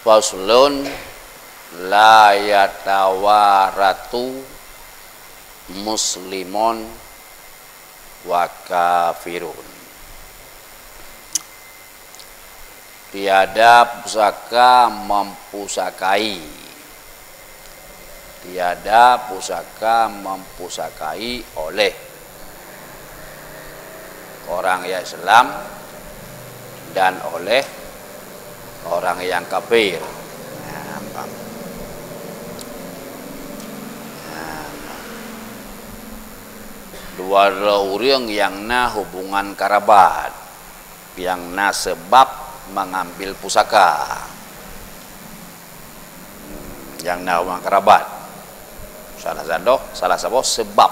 Faslun la yatawaratu muslimun wa kafirun. Tiada pusaka mempusakai. Tiada pusaka mempusakai oleh orang yang Islam dan oleh orang yang kafir. Dua orang yang na hubungan kerabat, yang na sebab mengambil pusaka, yang na hubungan kerabat. Salah satu sebab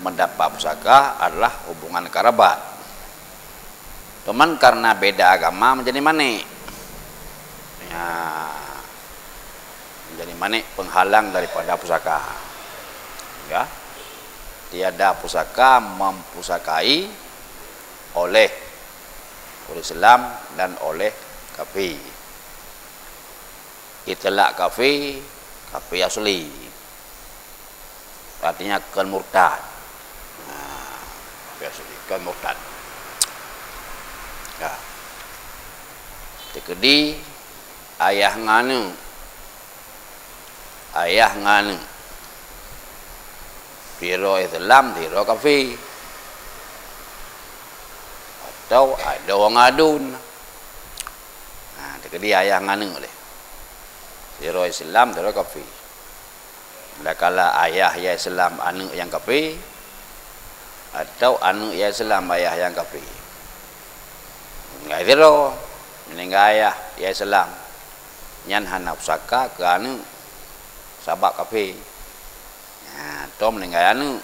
mendapat pusaka adalah hubungan kerabat. Teman karena beda agama menjadi manik. Ya, menjadi manik penghalang daripada pusaka. Ya. Tiada pusaka mempusakai oleh orang Islam dan oleh kafir. Itulah kafir asli. Artinya kan murtad. Kafir asli, kan murtad. Ya. Tekedi ayah nganu. Tiro Islam, tiro kafir. Atau ada orang adun. Tekedi ayah nganu oleh. Tiro Islam, tiro kafir. Kala ayah ya Islam anu yang kafir, atau anu ya Islam ayah yang kafir. Ngai tiro, meninggal ayah ya Islam. Nyan hana pusaka ke anu sabak kafir. Tom meninggal anu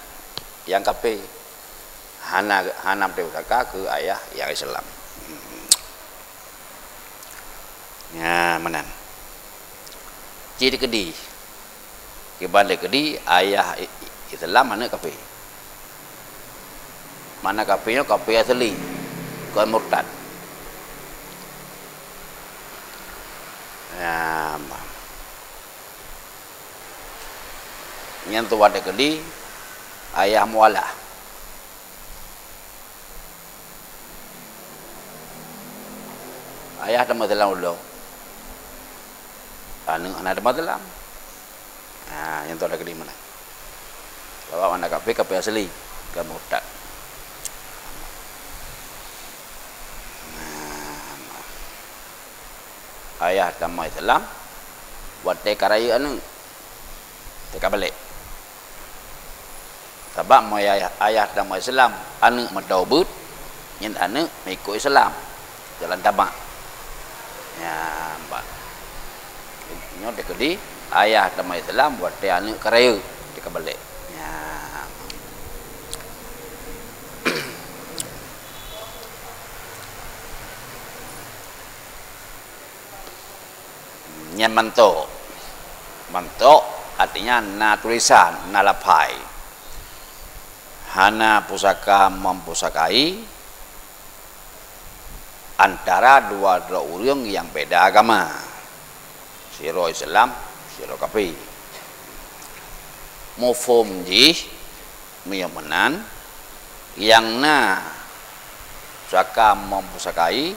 yang kafir. Hana pusaka ke ayah yang Islam. Ya, menan. Jadi kedi. Kebalik kedi ayah Islam mana kafir. Mana kafirnya kafir asli. Bukan murtad. Ya, yang tu ada kedi ayah mualah. Ayah ada masalah dulu. Anak ada masalah. Yang tu ada kedi mana? Bawa mana kafir asli, bukan murtad. Ayah nama Islam buat tekaraya anu teka balik. Sebab mau ayah nama Islam anu mentaubut nyen anu mengikut Islam jalan tamak. Ya, mbak. Nyo dekedi ayah nama Islam buat te anu karaya teka balik. Ya. Nyen mantok. Mantok artinya na tulisan, na lapai. Hana pusaka mempusakai antara dua orang yang beda agama. Siro Islam, siro kafir. Mufhum jih menan yang na pusaka mempusakai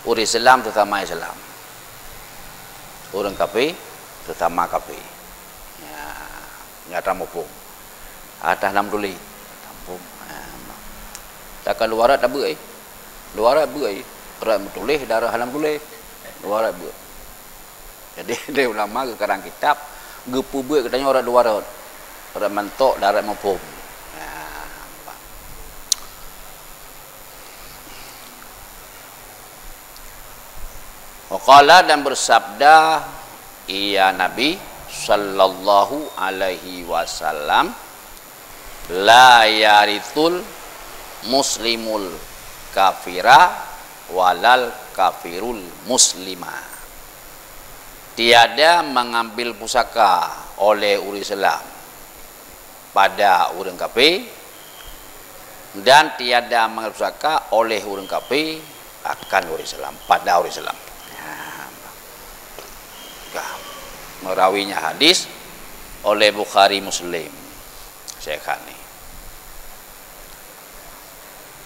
orang Islam terutama Islam. Orang kafir terutama kafir. Ya, nyata mufhum. Atas nam tulis. Tampung. Takkan luar tak buat. Luar buat. Orang tulis darah halam tulis. Luar buat. Jadi dia ulama ke karang kitab gepu buat katanya orang luar. Orang mentok darah mufhum. Waqala dan bersabda ia Nabi sallallahu alaihi wasallam la yarithul muslimul kafira walal kafirul muslima. Tiada mengambil pusaka oleh orang Islam pada orang kafir dan tiada mengambil pusaka oleh orang kafir akan orang Islam pada orang Islam. merawinya hadis oleh Bukhari Muslim. Syekhani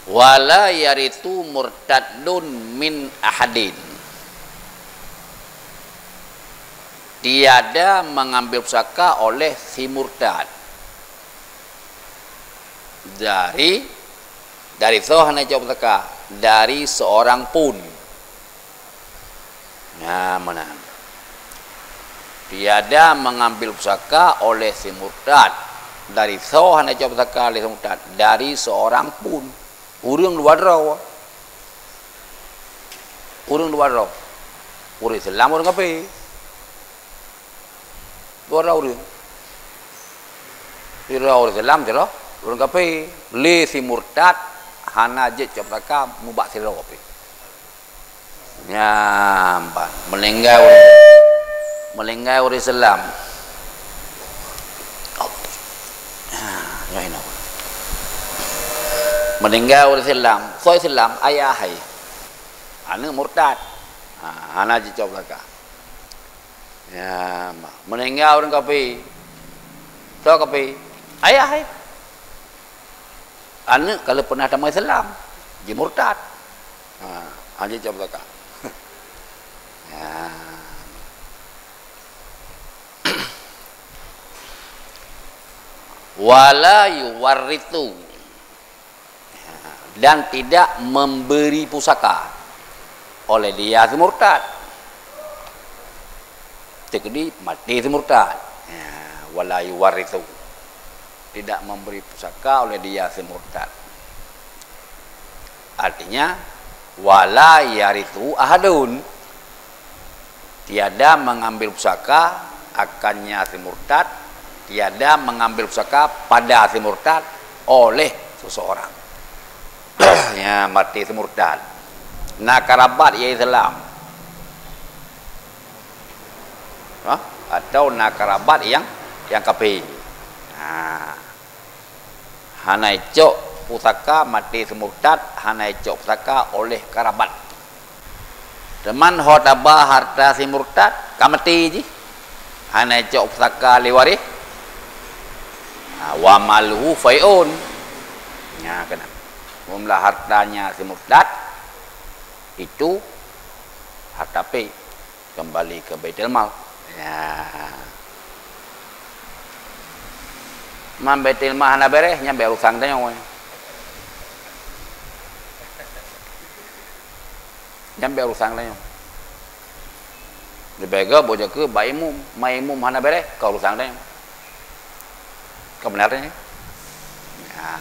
wala yaritu murtadun min ahadin, tiada mengambil pusaka oleh si murtad dari sohana jawab pusaka dari seorang pun. Nah, mana? Tiada mengambil pusaka oleh si murtad dari sohana jawab pusaka oleh si murtad dari seorang pun. Urang luar raw. Urang luar raw. Urang Islam urang apa? Luar raw urang. Urang Islam jero. Urang apa? Le si murtad hana je jawab pusaka mubak sira apa? Nyamban melenggai orang Islam. Meninggal orang Islam, so Islam ayah hai, anu murtad, anak je jawab belaka. Ya, meninggal orang kafir, so kafir, ayah hai, anu kalau pernah dalam Islam, je murtad, aja jawab belaka. Ya. Wala yuwarrithu, dan tidak memberi pusaka oleh dia si murtad. Jadi mati si murtad. Ya, wala yuwarrithu, tidak memberi pusaka oleh dia si murtad. Artinya wala yarithu ahadun, tiada mengambil pusaka akannya si murtad, tiada mengambil pusaka pada si murtad oleh seseorang. Ya, mati si murtad. Nakarabat ya Islam. Atau nakarabat yang kafir. Hana icok pusaka mati si murtad, hana icok pusaka oleh karabat. Teman hodaba harta si murtad, kamati ji. Hana icok pusaka liwari. Wa malhu fai'un. Ya, kena. Jumlah hartanya si murtad itu harta P kembali ke Baitul Mal. Ya. Man Baitul Mal hana bereh nyampe usang tanya we. Nyampe usang tanya. Dibega boja ke baimum, maimum hana bereh kau usang tanya. Kebenarnya. Ya.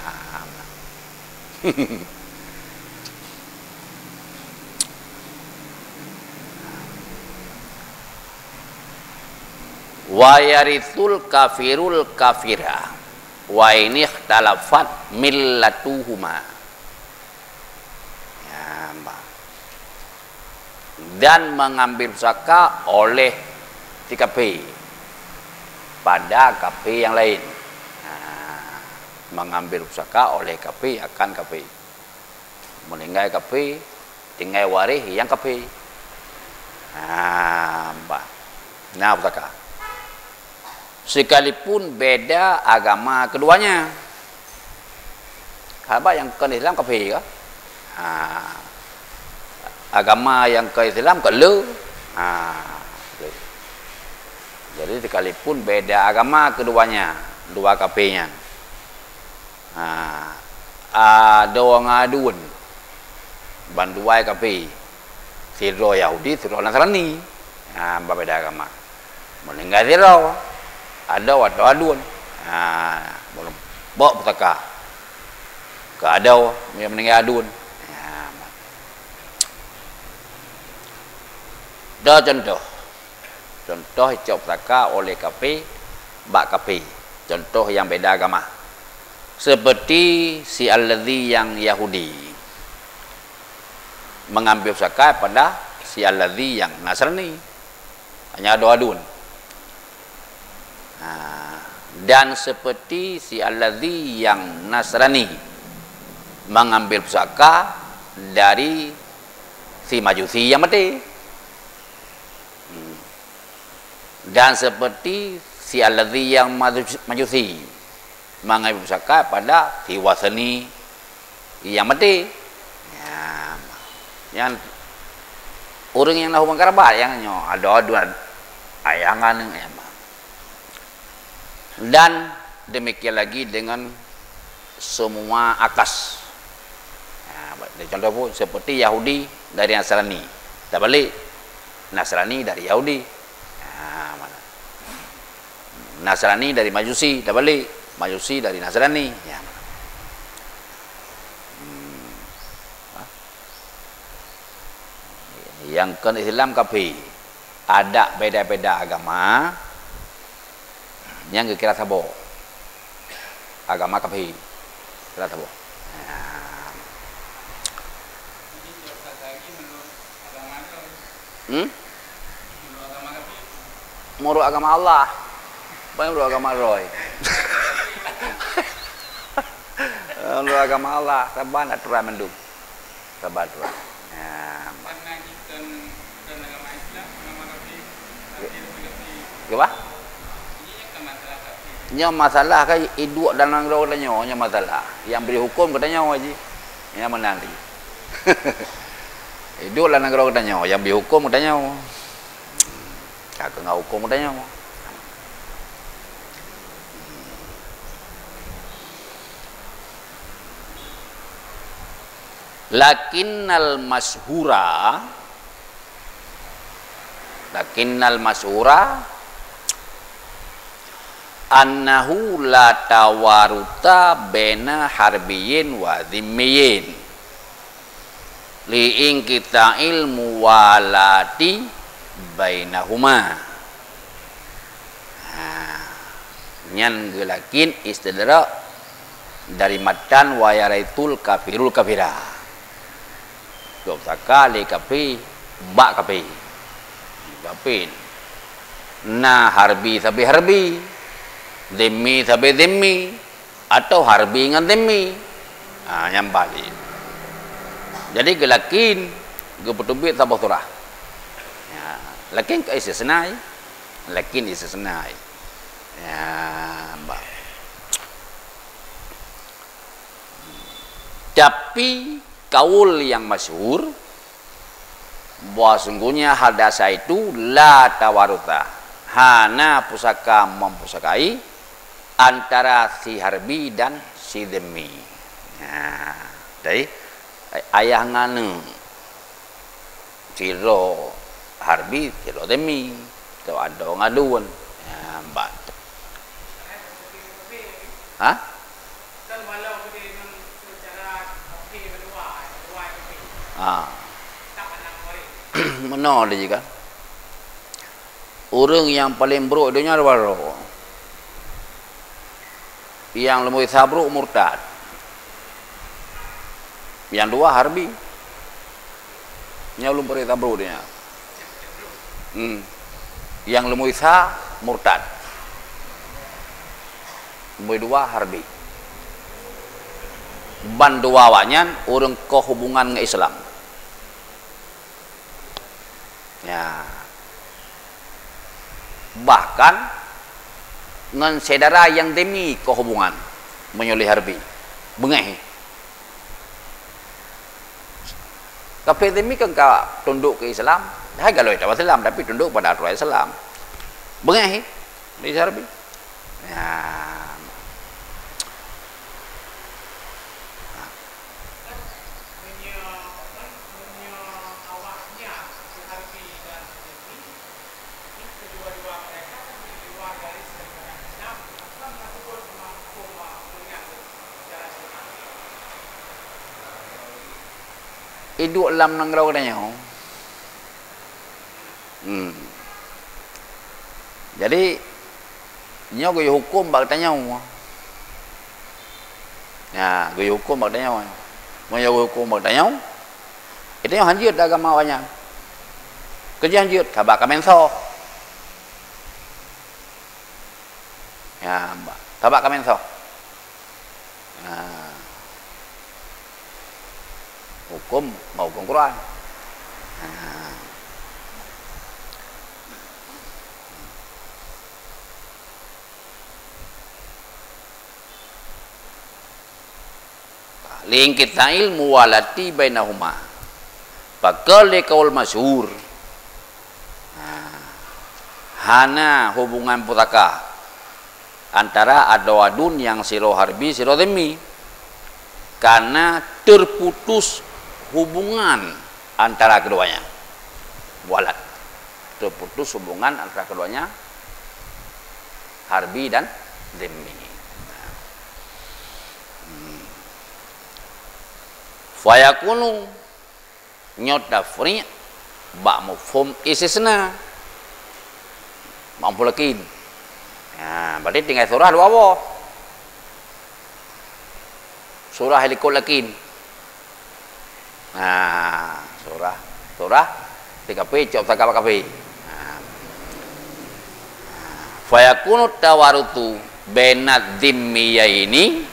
Wa yarithul kafirul kafira wa ini ikhtalafat millatuhuma. Ya, dan mengambil pusaka oleh si kafir pada kafir yang lain. Mengambil pusaka oleh kafir akan kafir, meninggal kafir, tinggal waris yang kafir. Nah, pusaka sekalipun beda agama keduanya. Apa yang ke Islam kafir ke? Agama yang ke Islam ke lu. Jadi sekalipun beda agama keduanya, dua kafirnya. Ada orang aduan banduai kafir, siro Yahudi, siro Nasrani, berbeda agama. Meninggal siro, ada waktu aduan, belum bawa pusaka, keadau yang meninggal aduan. Dah contoh icap pusaka oleh kafir, bak kafir, contoh yang beda agama. Seperti si alladhi yang Yahudi mengambil pusaka pada si alladhi yang Nasrani, hanya adu-adun. Dan seperti si alladhi yang Nasrani mengambil pusaka dari si Majusi yang mati. Dan seperti si alladhi yang majusi mengambil pusaka pada si wasani yang mati. Ya, yang orang yang lahu mengkarabat yang ada ayangan yang dan demikian lagi dengan semua akas. Contoh pun seperti Yahudi dari Nasrani, tak balik Nasrani dari Yahudi, Nasrani dari Majusi, tak balik Majusi dari Nasrani. Yang kan Islam kafir, ada beda-beda agama yang kira sabo, agama kafir kira sabo. Menurut agama Allah, bukan menurut agama Roy. Menurut agama Allah, sabar nak turun mendung, sabar turun. Karena kita dan agama Islam, agama kafir, apa? Nya masalah kan hidup dalam negara katanya, nya masalah. Yang beri hukum katanya haji. Yang mana nanti? Hidup dalam negara katanya, yang beri hukum katanya. Kagak hukum katanya. Lakinnal masyhura annahu la tawaruta baina harbiyin wa dhimmiyin li in kita ilmu walati bainahuma. Nyan gelakin istidrak dari matan wa yaraitul kafirul kafira. Dok sakali kafi ba kafi. Kapin. Na harbi sabi harbi. Dhimmi sabi dhimmi atau harbi dengan dhimmi. Yang balik. Jadi gelakin geputubit sabah surah. Lakin ke istisnai, lakin istisnai. Ya, tapi kaul yang masyhur bahwa sungguhnya hal dasar itu la tawaruta, hana pusaka mempusakai antara si harbi dan si dhimmi. Jadi ayah nganu silo harbi silo dhimmi tu ada ngaduan. Mbak. Hah? Mana dia juga? Orang yang paling buruk dunia ada baru. Yang lebih sabruk murtad. Yang dua harbi. Yang belum pernah sabruk dia. Yang lebih murtad. Nombor dua harbi. Ban dua wanyan orang kehubungan dengan Islam. Ya. Bahkan dengan saudara yang demi kehubungan menyoleh harbi. Bengeh. Kafir demi kan tunduk ke Islam. Dah kalau itu Islam tapi tunduk pada aturan Islam. Bengeh di harbi. Ya. Hidup dalam negara katanya. Jadi nya gaya hukum bak tanya. Ya, gaya hukum bak tanya. Mau hukum bak tanya. Itu yang hanjut agama banyak. Kerja hanjut tabak Kemenso. Ya, tabak Kemenso. Hukum mau hukum Quran. liingkitail muwalati bainahuma. Bakal kaul masyhur. Hana hubungan putaka antara adun yang siro harbi siro dhimmi, karena terputus hubungan antara keduanya. Mualat, terputus hubungan antara keduanya, harbi dan dhimmi. Fayakunu nyotafri ba mufhum istisna mampu lakin. Berarti tinggal surah dua apa? Surah helikol lakin. Surah 3P cop takap kafe. Fayakunu tawarutu bainad dhimmiyaini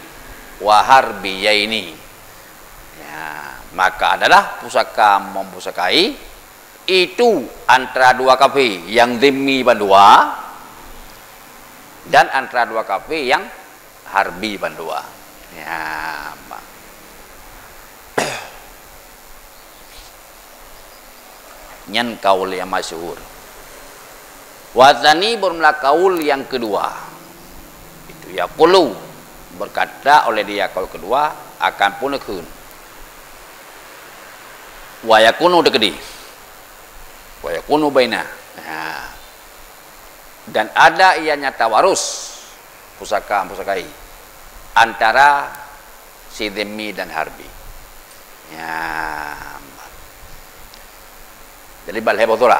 wa harbiyaini. Maka adalah pusaka mempusakai itu antara dua kafe yang dhimmi bandua dan antara dua kafe yang harbi bandua. Ya, nyan kaul yang masyhur. Wazani bermula kaul yang kedua. Itu yaqulu, berkata oleh dia kaul kedua akan punakun. Wa yakunu dekedi. Wa yakunu baina. Dan ada ianya tawarus pusaka-pusakai antara si dhimmi dan harbi. Ya. Jadi bal hebotula,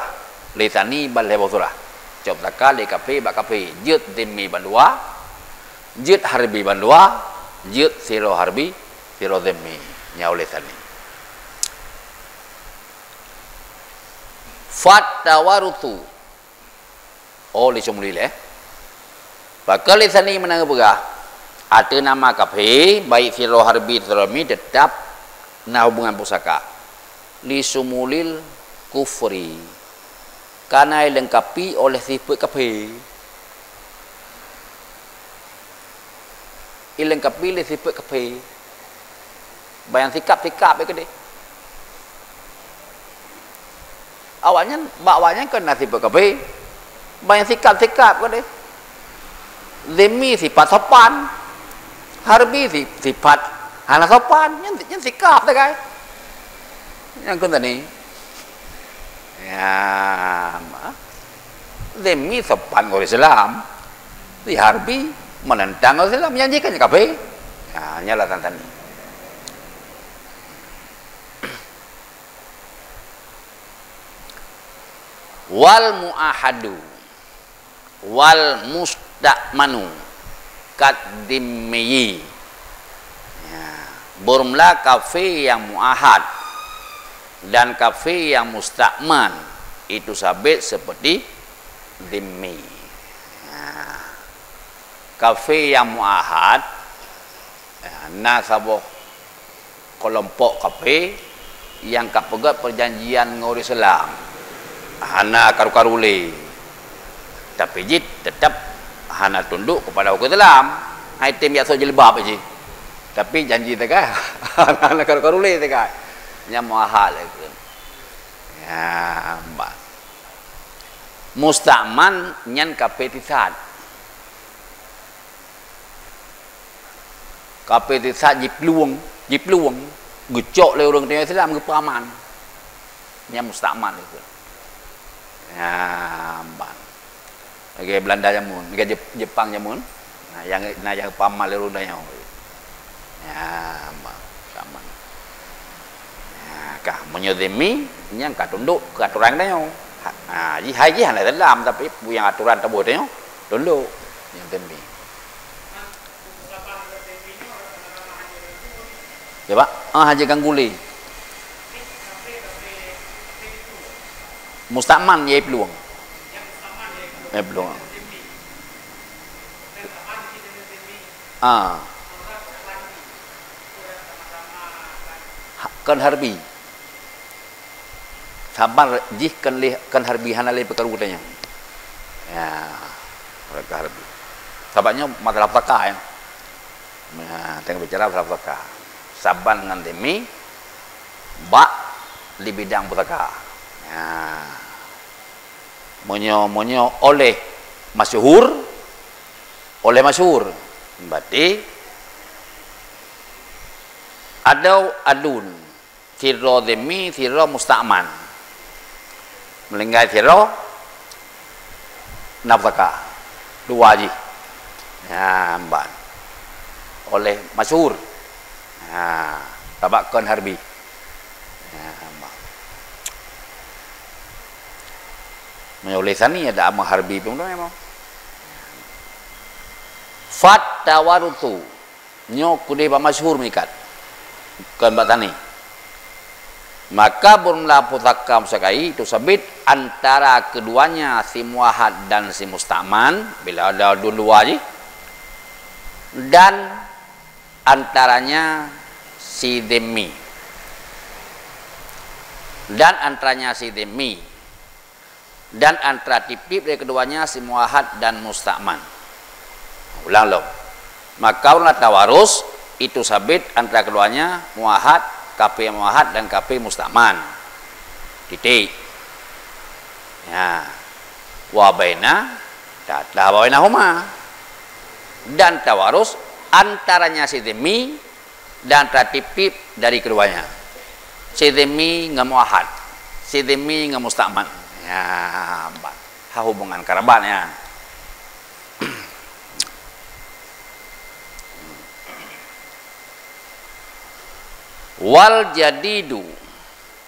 litani bal hebotula. Cob takal kafe ba kafe, jut dhimmi bandua, jut harbi bandua, jut siro harbi, siro dhimmi. Nyau litani. Fatawarutu oleh semulile bakal lisani menang begah ada nama kafe baik siro harbi terami tetap na hubungan pusaka li sumulil kufri karena dilengkapi oleh sifat kafe dilengkapi oleh sifat kafe bayang sikap-sikap ke deh. Awalnya kena sifat kafe, banyak sikap-sikap kan deh. Dhimmi sifat sopan, harbi sifat hana sopan, yang sikap tak kai. Yang kau ni, ya, dhimmi sopan orang Islam, si harbi menentang orang Islam, yang jikan kafe, ya nyala tantan ni. Wal muahadu wal musta'manu kadimmi. Bermula kafe yang muahad dan kafe yang musta'man itu sabit seperti dhimmi. Kafe yang muahad nasabah kelompok kafe yang kapegat perjanjian dengan orang Islam. Hana karu-karule tapi jid tetap hana tunduk kepada hukum Islam. Item biasa jilbab aja tapi janji tak kan hana karu-karule tak kan nya muahad lagi ya mbak musta'man nyan kapetisat jipluang gecok le orang Islam ke peraman nya musta'man itu. Ya, bang. Okay, Belanda jamun, okay, Jepang jamun. Nah, yang pamal rundanya. Ya, bang. Sama. Ya, kah menyodemi yang kah tunduk ke aturan dia. Haji hanya dalam tapi yang aturan tersebut dia tunduk yang demi. Ya, Pak. Haji Gangguli. Musta'man ye peluang. Peluang. Kan harbi. Sabar jih kan harbi hanale pekarutanya. Ya, mereka harbi. Sabarnya masalah fakah ya. Nah, tengah bicara masalah fakah. saban dengan demi bak di bidang pusaka. Monyo oleh masyhur berarti adun siro demi siro musta'man melingkai siro nafsaka dua ji mbak oleh masyhur tabakkan harbi oleh sani ada ama harbi pun memang fat tawarutu nyok kude ba masyhur mikat kan batani maka bermula pusaka musakai itu sabit antara keduanya si muahad dan si musta'man bila ada dua je dan antaranya si demi dan antara tipip dari keduanya si muahad dan musta'man. Ulang lo. Maka ulah tawarus itu sabit antara keduanya muahad, KP muahad dan KP musta'man. Titik. Ya. Wa baina huma. Dan tawarus antaranya si demi dan antara tipip dari keduanya. Si demi dengan muahad, si demi dengan musta'man. Ya, hubungan kerabat ya. Wal jadidu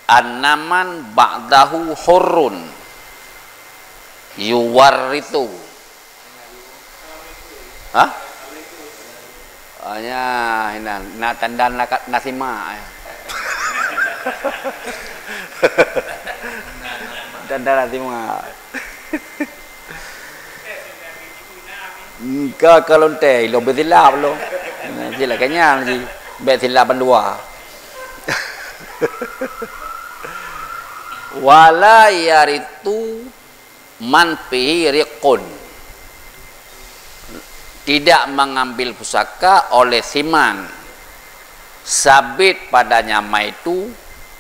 annaman ba'dahu hurrun yuwarritu. Hah? Hanya na tandan nasima. Tanda nasima. Kalau teh lo betilap lo. Sila kenyang sih. Betilap dua. Wala yaritu man fihi riqun. Tidak mengambil pusaka oleh siman sabit padanya itu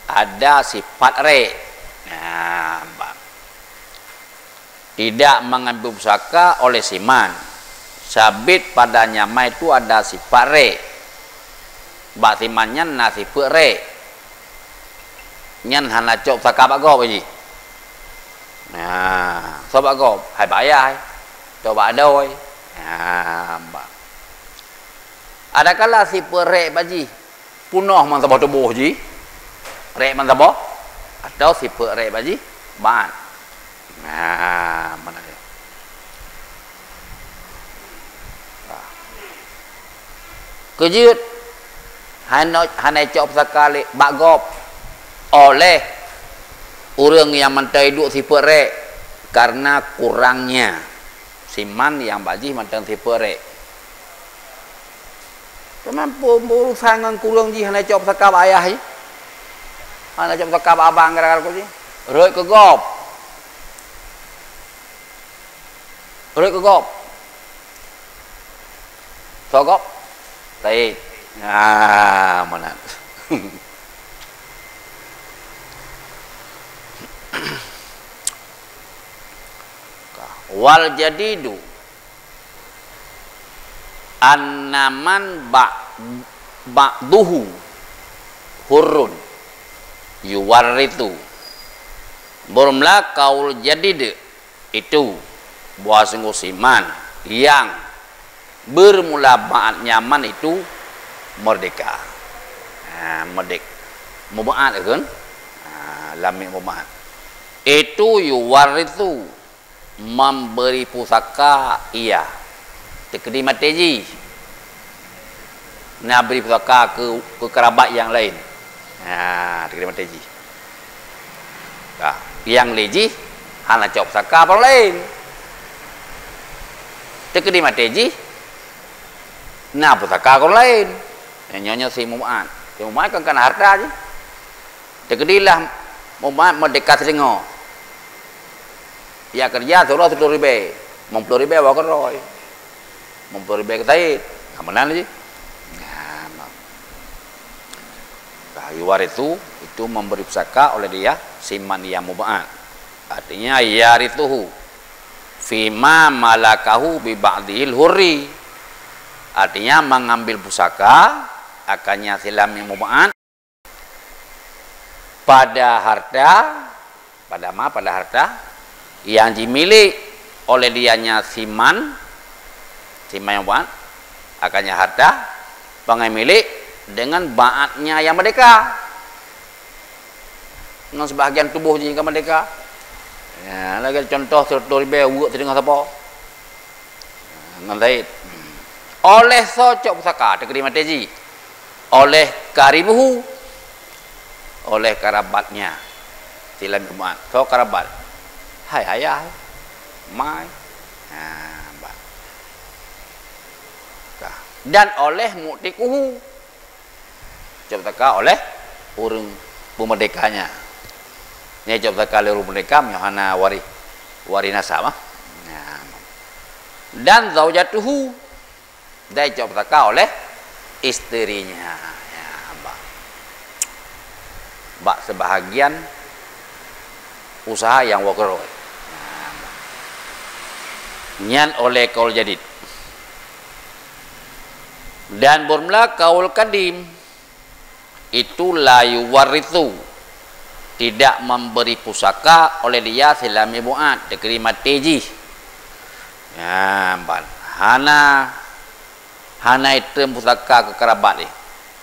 ada sifat re. Tidak mengambil pusaka oleh siman sabit padanya itu ada sifat re. Bak simannya nasifat re. Nyan hana cok saka bak go ji. So bak go hai bayai. Coba adoi. Ada kala si perek baji punah man sabah tubuh ji rek man sabah atau si perek baji ban mana dia kejut hanai cop sekali bagop oleh orang yang mentai duk si perek karena kurangnya siman yang baji mantan si perek. Teman pun sangat kurang ji hanai cop sakap ayah ji. Hanai cop sakap abang gara-gara ku ji. Roi ke gop. Sogop. Baik. Mana. Wal jadidu annaman ba'duhu hurrun yuwarritu. Bermula kaul jadid itu buah sungguh siman yang bermula ba'at nyaman itu merdeka. Merdek mubaat kan? Lamik mubaat. Itu yuwarritu memberi pusaka iya. Tekedi mateji nak beri pusaka ke kerabat yang lain. Tekedi mateji. Yang leji hana cop pusaka orang lain. Tekedi mateji nak pusaka orang lain. Nyonya si Mu'ad. Si Mu'ad kan kena harta je. Tekedilah Mu'ad mendekat seringo. Ya kerja suruh 10 ribu. 10 ribu bawa ke Roy. 10 ribu ke Taid. Kemudian lagi. yuwarithu itu memberi pusaka oleh dia siman yang muba'an. Artinya yarithuhu fima malakahu bi ba'dil hurri. Artinya mengambil pusaka akannya silam yang muba'an pada harta yang dimiliki oleh dianya siman yang muba'an akannya harta pemilik dengan ba'atnya yang merdeka, dengan sebahagian tubuh jika merdeka. Ya, lagi contoh tertulis bewuk tengah apa? Nanti oleh socok pusaka terima teji oleh karibuhu oleh kerabatnya silam umat so kerabat hai ayah mai dan oleh mu'tikuhu pusaka oleh orang pemerdekanya. Ini pusaka oleh orang merdeka Yohana wari nasab. Dan zaujatuhu dan pusaka oleh istrinya. Ya, bak sebahagian usaha yang wakil. Nyan oleh kaul jadid. Dan bermula kaul kadim itu la yuwarithu tidak memberi pusaka oleh dia silam ibu'at terima teji. Ya, hana itu pusaka ke kerabat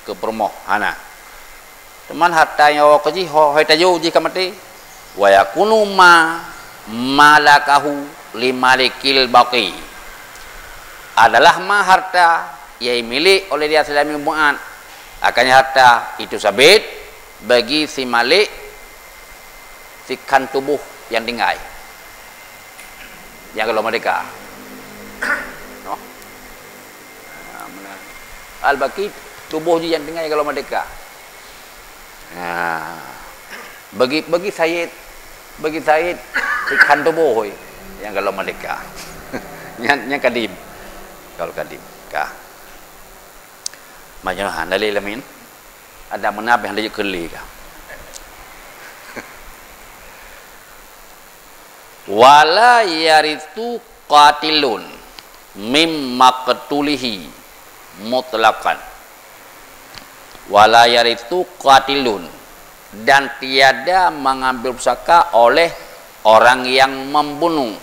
ke permoh hana. Teman harta yang awak ji hoi tajo ji kamati wa yakunu malakahu limalikil baqi adalah harta yang milik oleh dia silam ibu'at. Akannya harta itu sabit bagi si malik sikan tubuh yang tinggal yang kalau mereka no? Al-baqi tubuh yang tinggal yang kalau mereka bagi Said sikan tubuh yang kalau mereka yang kadim kalau kadim kah macam mana dalil lain ada menapa yang dia keli kah wala yaritu qatilun mimma qatulihi mutlaqan wala yaritu qatilun dan tiada mengambil pusaka oleh orang yang membunuh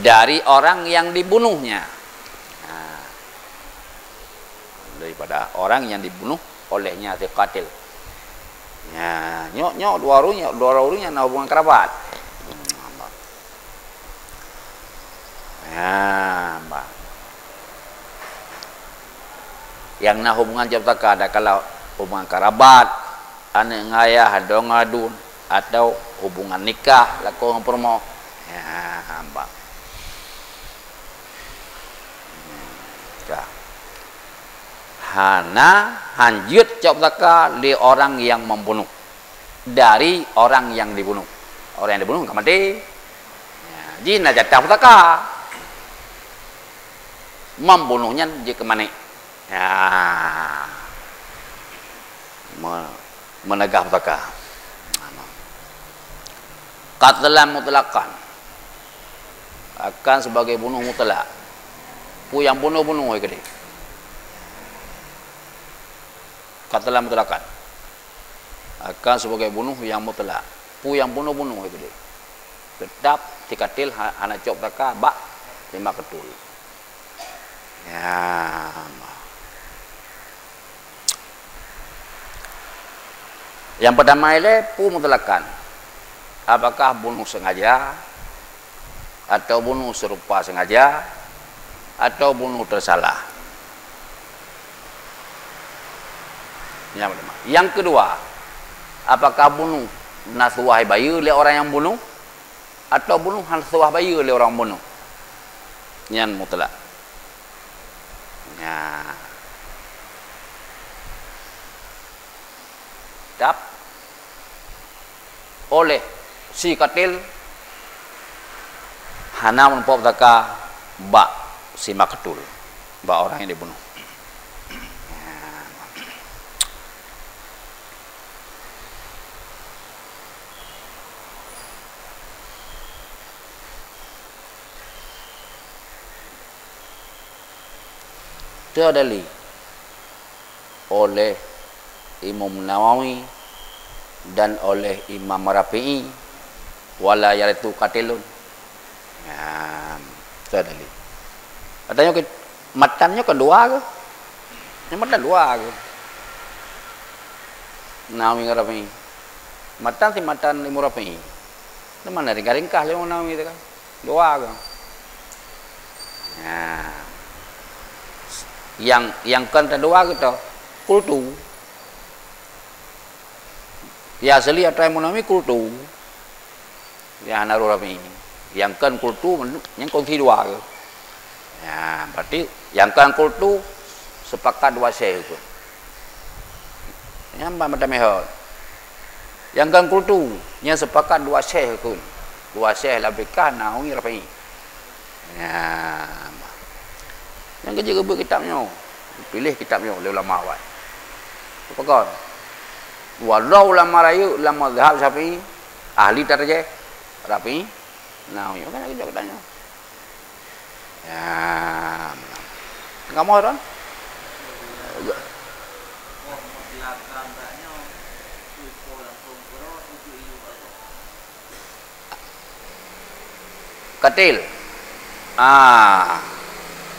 dari orang yang dibunuhnya. Daripada orang yang dibunuh olehnya si qatil. Ya, nyok dua orangnya nak hubungan kerabat. Ya, mbak. Yang nak hubungan jabtaka ada kalau hubungan kerabat, anak ngayah, dong adun atau hubungan nikah laku dengan permo. Ya, mbak. Hana hanjut jabtaka li orang yang membunuh dari orang yang dibunuh. Orang yang dibunuh kamati. Ya, jina jatah pusaka. Membunuhnya jika mana? Ya, menegah pusaka. Qatlan mutlaqan akan sebagai bunuh mutlak. Pu yang bunuh gede. Qatlan mutlaqan akan sebagai bunuh yang mutlak. Pu yang bunuh gede. Tetap dikatil anak cok taka bak lima ketul. Ya. Yang pertama ini pu mutlaqan. Apakah bunuh sengaja atau bunuh serupa sengaja atau bunuh tersalah? Yang kedua, apakah bunuh nasuah bayu oleh orang yang bunuh atau bunuh nasuah bayu oleh orang bunuh? Yang mutlak. Ya. Tap oleh si katil hana menpop taka bak si maketul bak orang yang dibunuh. Teradali oleh Imam Nawawi dan oleh Imam Rafi'i wala yaitu katilun. Teradali. Katanya matannya kedua ke? Yang matan dua ke? Nawawi dengan Rafi'i. Matan si matan Imam Rafi'i. Itu mana ringkah-ringkah Imam Nawawi itu kan? Dua ke? Yang kan kedua kita kultu. Ya asli atau Imam Nawawi kultu. Ya Nawawi Rafi'i. Yang kan kultu yang kongsi dua ke? Ya, berarti yang kan kultu sepakat dua syekh itu. Yang mana mehod? Yang kan kultu yang sepakat dua syekh itu. Dua syekh labikah Nawawi Rafi'i. Ya. Yang kerja rebut kitabnya. Pilih kitabnya oleh ulama awal. Apa kan? Walau ulama rayu, ulama mazhab Syafi'i, ahli tarjih Rafi'i. Nawawi kan kerja katanya. Ya. Enggak mau kan? Katil.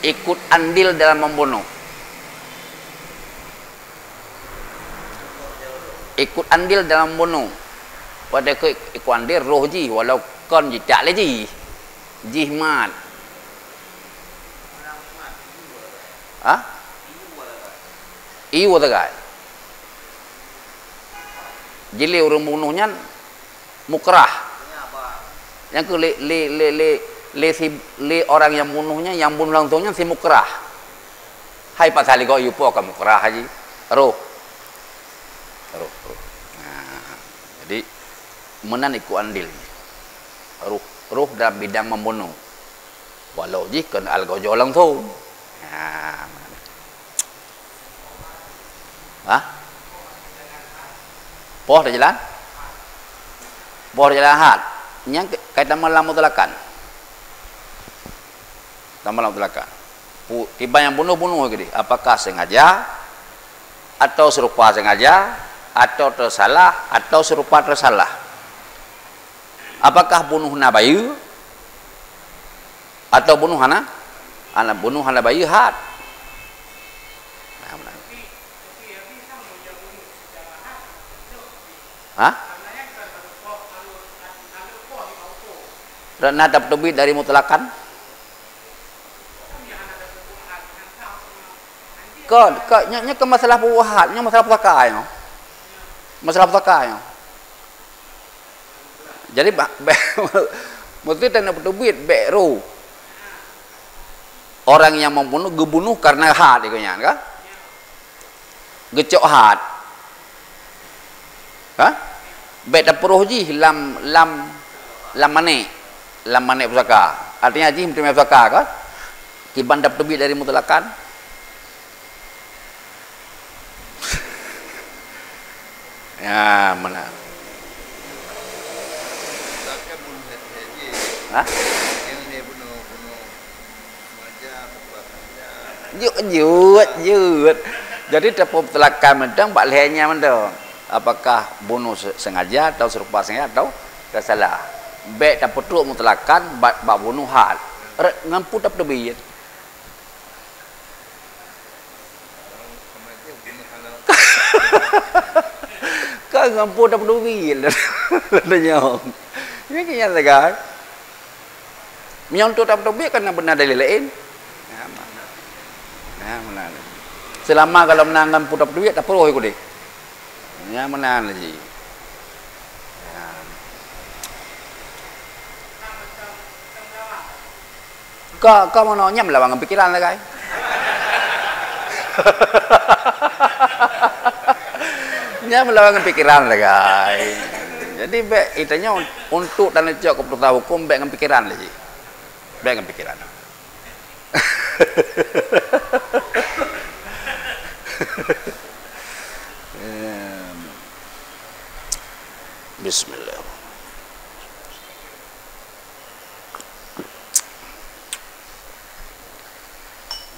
Ikut andil dalam membunuh. Ikut andil dalam membunuh. Pada ikut andil roh ji walau kon ji tak le ji. Jihmat. Iu tagai. Jili orang bunuhnya mukrah. Yang ke le orang yang bunuhnya, yang bunuh langsungnya si mukrah. Hai pasal kau yupo ka mukrah haji. Roh. Jadi menan ikut andil. Roh dalam bidang membunuh. Walau jika al-gojo langsung. Poh dah jalan? Poh dah jalan had. Yang kaitan malam mutlakan. Malam mutlakan. Tiba yang bunuh-bunuh gitu. Apakah sengaja atau serupa sengaja atau tersalah atau serupa tersalah? Apakah bunuh nabayu atau bunuh hana? Bunuh hana bayu had. Dan nadab tebit dari mutlakan. Nya ke masalah puwahat, nya masalah putakai. Masalah putakai. Jadi mesti tanah tebit beru. Orang yang membunuh gebunuh karena had ikutnya kan? Gecok had. Baik tak peruh ji lam mane pusaka. Artinya ji mesti pusaka kan? Kiban dapat tebit dari mutlakan. Ya mana? Jut. Jadi dapat mutlakan mendang bak lehernya mendang. Apakah bunuh sengaja atau serupa sengaja atau tersalah. Baik tak petuk mutlakan bak bunuh had. Ngampu tak tebit. Kau ngampu tak tebit. Lenyong. Ini kenyataan kan? Menyontoh tak tebit kan benar dalil lain. Mana? Selama kalau menangan putar duit tak perlu ikut deh. Ya mana lagi. Kau mau nyam lah bang pikiran lah kai. Nyam lah bang pikiran lah kai. Jadi baik itanya untuk dan cok keputusan hukum baik dengan pikiran lagi. Baik dengan pikiran. Bismillah.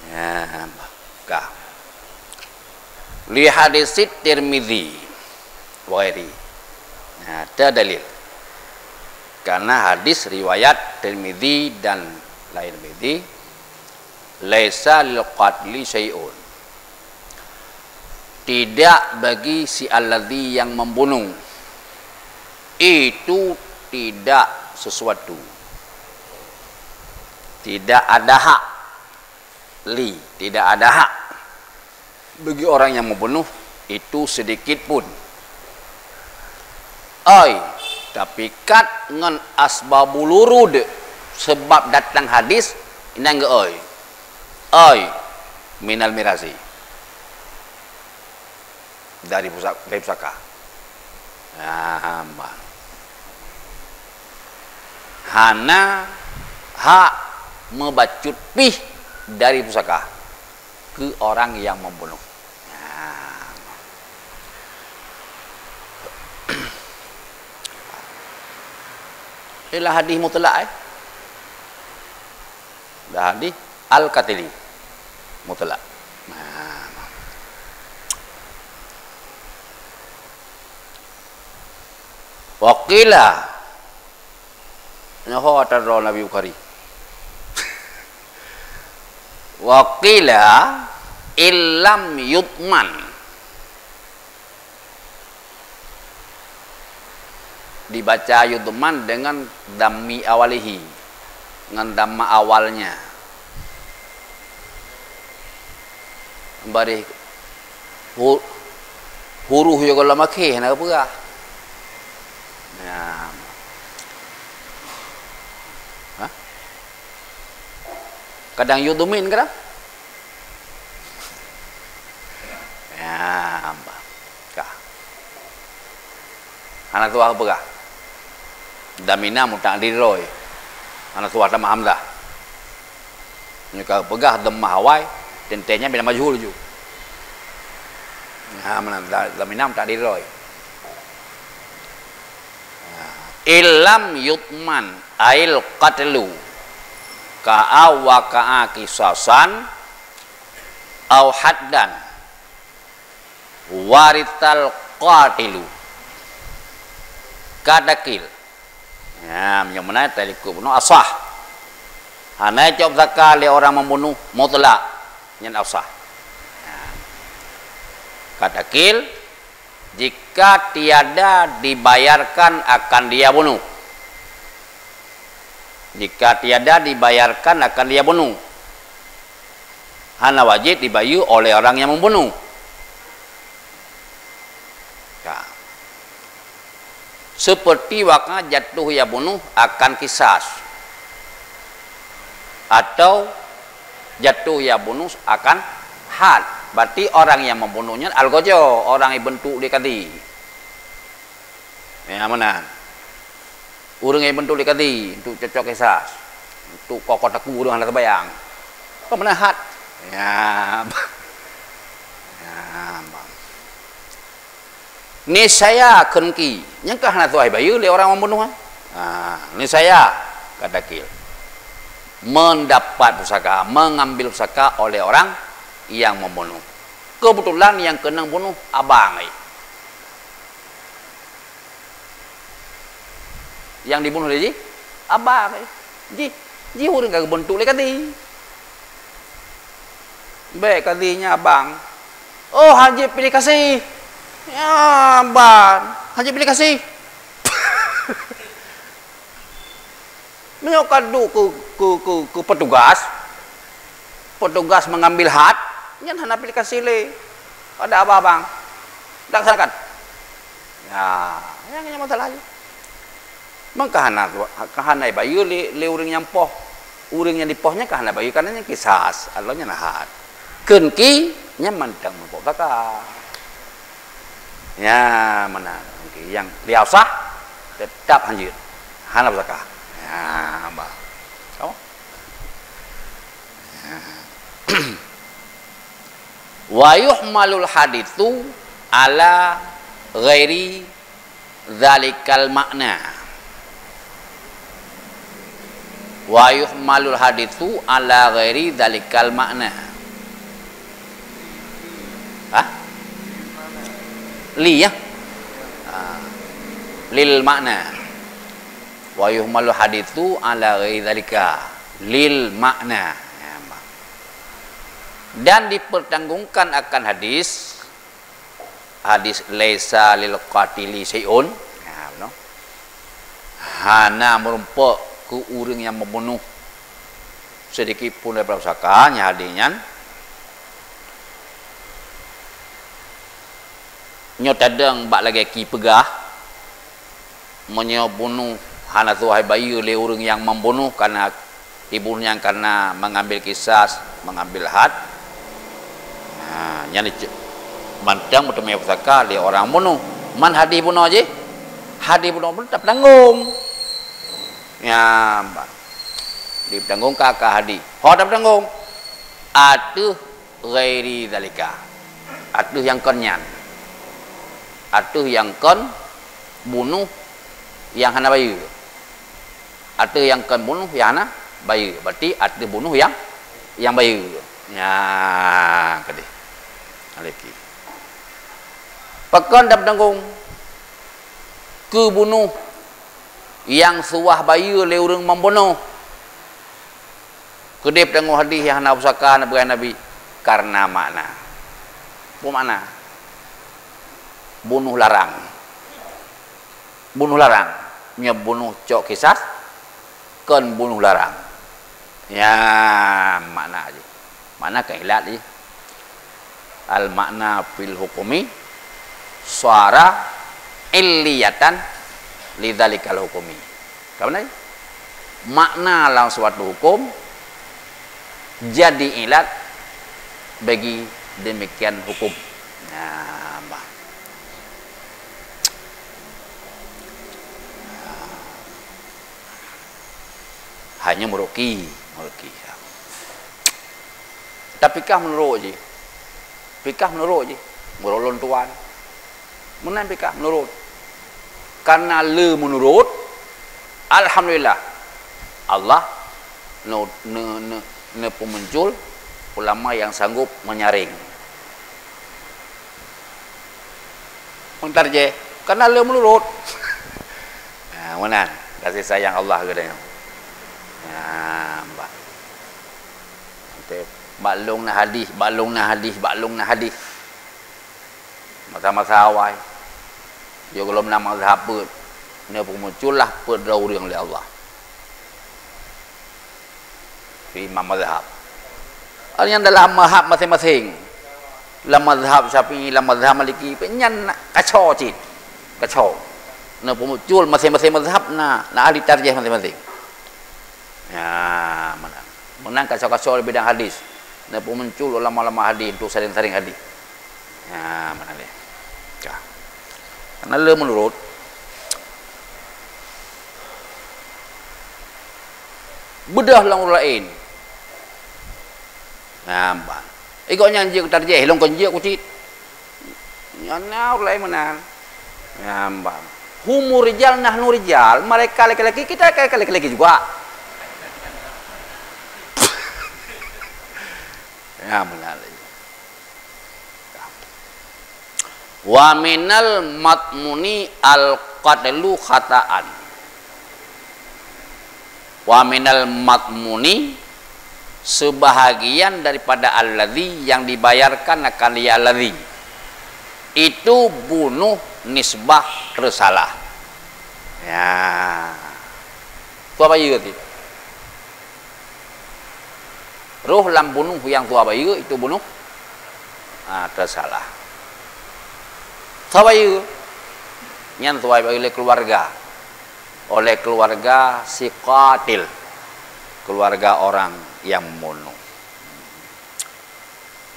Ya, li hadisit Tirmidzi wa ghairi. Nah, ada dalil. Karena hadis riwayat Tirmidzi dan lain Tirmidzi, laisa lil qatli syai'un. Tidak bagi si alladzi yang membunuh itu tidak sesuatu. Tidak ada hak li, tidak ada hak bagi orang yang membunuh itu sedikit pun. Tapi kat ngan asbabul urud, sebab datang hadis ini enggak minal mirasi, dari pusaka. Hana hak membacut pih dari pusaka ke orang yang membunuh. Inilah hadis mutlak. Dah hadis al-qatili mutlak. Waqila nyaho ataro Nabi Bukhari. Waqila illam yutman, dibaca yutman dengan dammi awalihi, dengan damma awalnya. Bari huruf yo kalau make nak apa? Ya. Hah? Kadang yudumin kadang? Ya, ambah. Kah. Anak tua apa kah? Damina mutang diroy. Anak tua sama hamzah. Nyuka pegah demah hawai, tentenya bila majhul ju. Nah, mana damina mutang diroy. Ilam yutman ail qatlu ka'a wa ka'a kisasan au haddan warital qatilu kadakil. Ya, yang mana taliku bunuh asah. Hana cob zakal orang membunuh mutlak yang asah. Kadakil jika tiada dibayarkan akan dia bunuh. Jika tiada dibayarkan akan dia bunuh. Hana wajib dibayu oleh orang yang membunuh. Ya. Seperti wakna jatuh ya bunuh akan kisas. Atau jatuh ya bunuh akan had. Berarti orang yang membunuhnya al-gojo, orang yang bentuk dia kati. Ya mana? Orang yang bentuk dia kati untuk cocok kisah. Untuk kokot aku dengan alat bayang. Kau mana hat? Ya. Ya. Ni saya kenki. Nyangkah nak tuai bayu le orang membunuh. Ni saya kata kil. Mendapat pusaka, mengambil pusaka oleh orang yang membunuh. Kebetulan yang kena bunuh abang. Yang dibunuh dia abang. Ji orang kagak bentuk le kati. Baik katinya abang. Oh, Haji pilih kasih. Ya, abang. Haji pilih kasih. Menyokadu ke petugas. Petugas mengambil hat. Yang hendak pilih kasih le. Ada apa bang? Laksanakan. Ya, yang masalah aja. Mengkahana kahana bayu le uring yang poh. Uring yang dipohnya kahana bayu karena yang kisas. Allahnya nahat. Kenki nya mandang mempobaka. Ya, mana? Yang liausah tetap lanjut. Hana pusaka. Ya, mbak. Kamu? Ya. Wa yuhmalul hadithu ala ghairi dzalikal makna. Wa yuhmalul hadithu ala ghairi dzalikal makna. Hah? li ya. Lil makna. Wa yuhmalu hadithu ala ghairi dzalika lil makna. Dan dipertanggungkan akan hadis laisa lil qatili syai'un, hana merumpuk ke orang yang membunuh sedikit pun daripada pusaka nya hadisnya nyo tadang bak lagi ki pegah menyo bunuh hana tuai bayu le orang yang membunuh karena dibunuhnya karena mengambil kisas, mengambil had. Yang mantang betul punya pusaka dia orang bunuh. Man hadi bunuh aja. Hadi bunuh pun tak tanggung. Ya, ditanggung kakak hadi. Ho tak tanggung. Atuh ghairi zalika. Atuh yang konyan. Atuh yang kon bunuh yang hana bayu. Atuh yang kon bunuh yang hana bayu. Berarti atuh bunuh yang bayu. Ya, kadih. Aleki. Pekan dapat tanggung kebunuh yang suah bayu le orang membunuh. Kedip tanggung hadis yang nak pusaka Nabi karena makna. Apa makna? Bunuh larang. Bunuh larang. Nya bunuh cok kisah kan bunuh larang. Ya, makna aja. Makna kailat aja. Al makna fil hukumi suara illiyatan lidzalikal hukumi. Kapan makna dalam suatu hukum jadi ilat bagi demikian hukum. Nah, hanya meruki. Tapi kah menurut je. Fikah menurut je. Merolon tuan. Menang fikah menurut. Karena le menurut, alhamdulillah Allah ne pemuncul ulama yang sanggup menyaring. Mentar je. Karena le menurut. Menang. Kasih sayang Allah katanya. Mbak. Baklung na hadis. Masa-masa awal. Dia kalau menang mazhab pun. Dia pun muncullah perdaurian oleh Allah. Fi imam mazhab. Yang dalam mazhab masing-masing. Dalam mazhab Syafi'i, dalam mazhab Maliki. Penyan kacau cik. Kacau. Dia pun muncul masing-masing mazhab. Nah ahli tarjih masing-masing. Ya, menang kacau-kacau di bidang hadis. Dan pun muncul ulama-ulama hadis untuk saling-saling hadis. Ya, mana dia? Karena le menurut bedah lang lain. Nampak. Ikut nyanyi ke tarjih, long konjek kucit. Nyana lain menang. Nampak. Humur rijal nahnu rijal, mereka laki-laki, kita laki-laki juga. Ya benar. Wa minal matmuni al-qatlu khata'an. Wa minal matmuni sebahagian daripada alladzi yang dibayarkan akan dia alladzi itu bunuh nisbah tersalah. Ya. Tu apa juga tu? Roh lam bunuh yang tua bayu itu bunuh tersalah. Tua bayu yang tua bayu oleh keluarga si qatil, keluarga orang yang membunuh.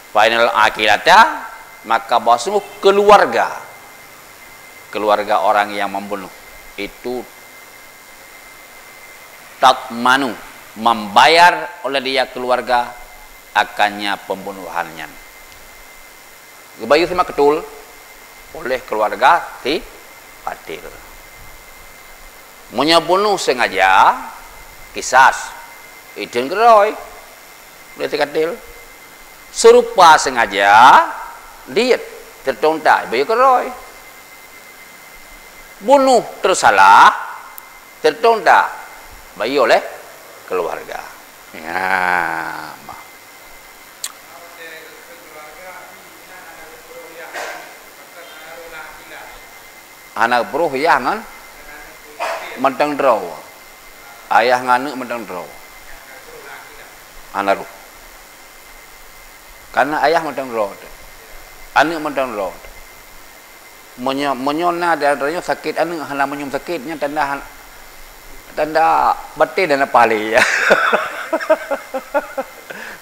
Final akilata maka basuh keluarga orang yang membunuh itu tatmanu membayar oleh dia keluarga akannya pembunuhannya. Gebayu sama ketul oleh keluarga si qatil. Menyabunuh sengaja kisas idin keroy oleh si qatil. Serupa sengaja diet tertontak bayu keroy bunuh tersalah, tertunda bagi oleh keluarga. Ya. Anak beruh ya kan? Mentang draw. Ayah nganu mentang draw. Anak ruh. Karena ayah mentang draw. Anak mentang draw. Menyona dadanya sakit anak hana menyum sakitnya tanda batin dan pali ya.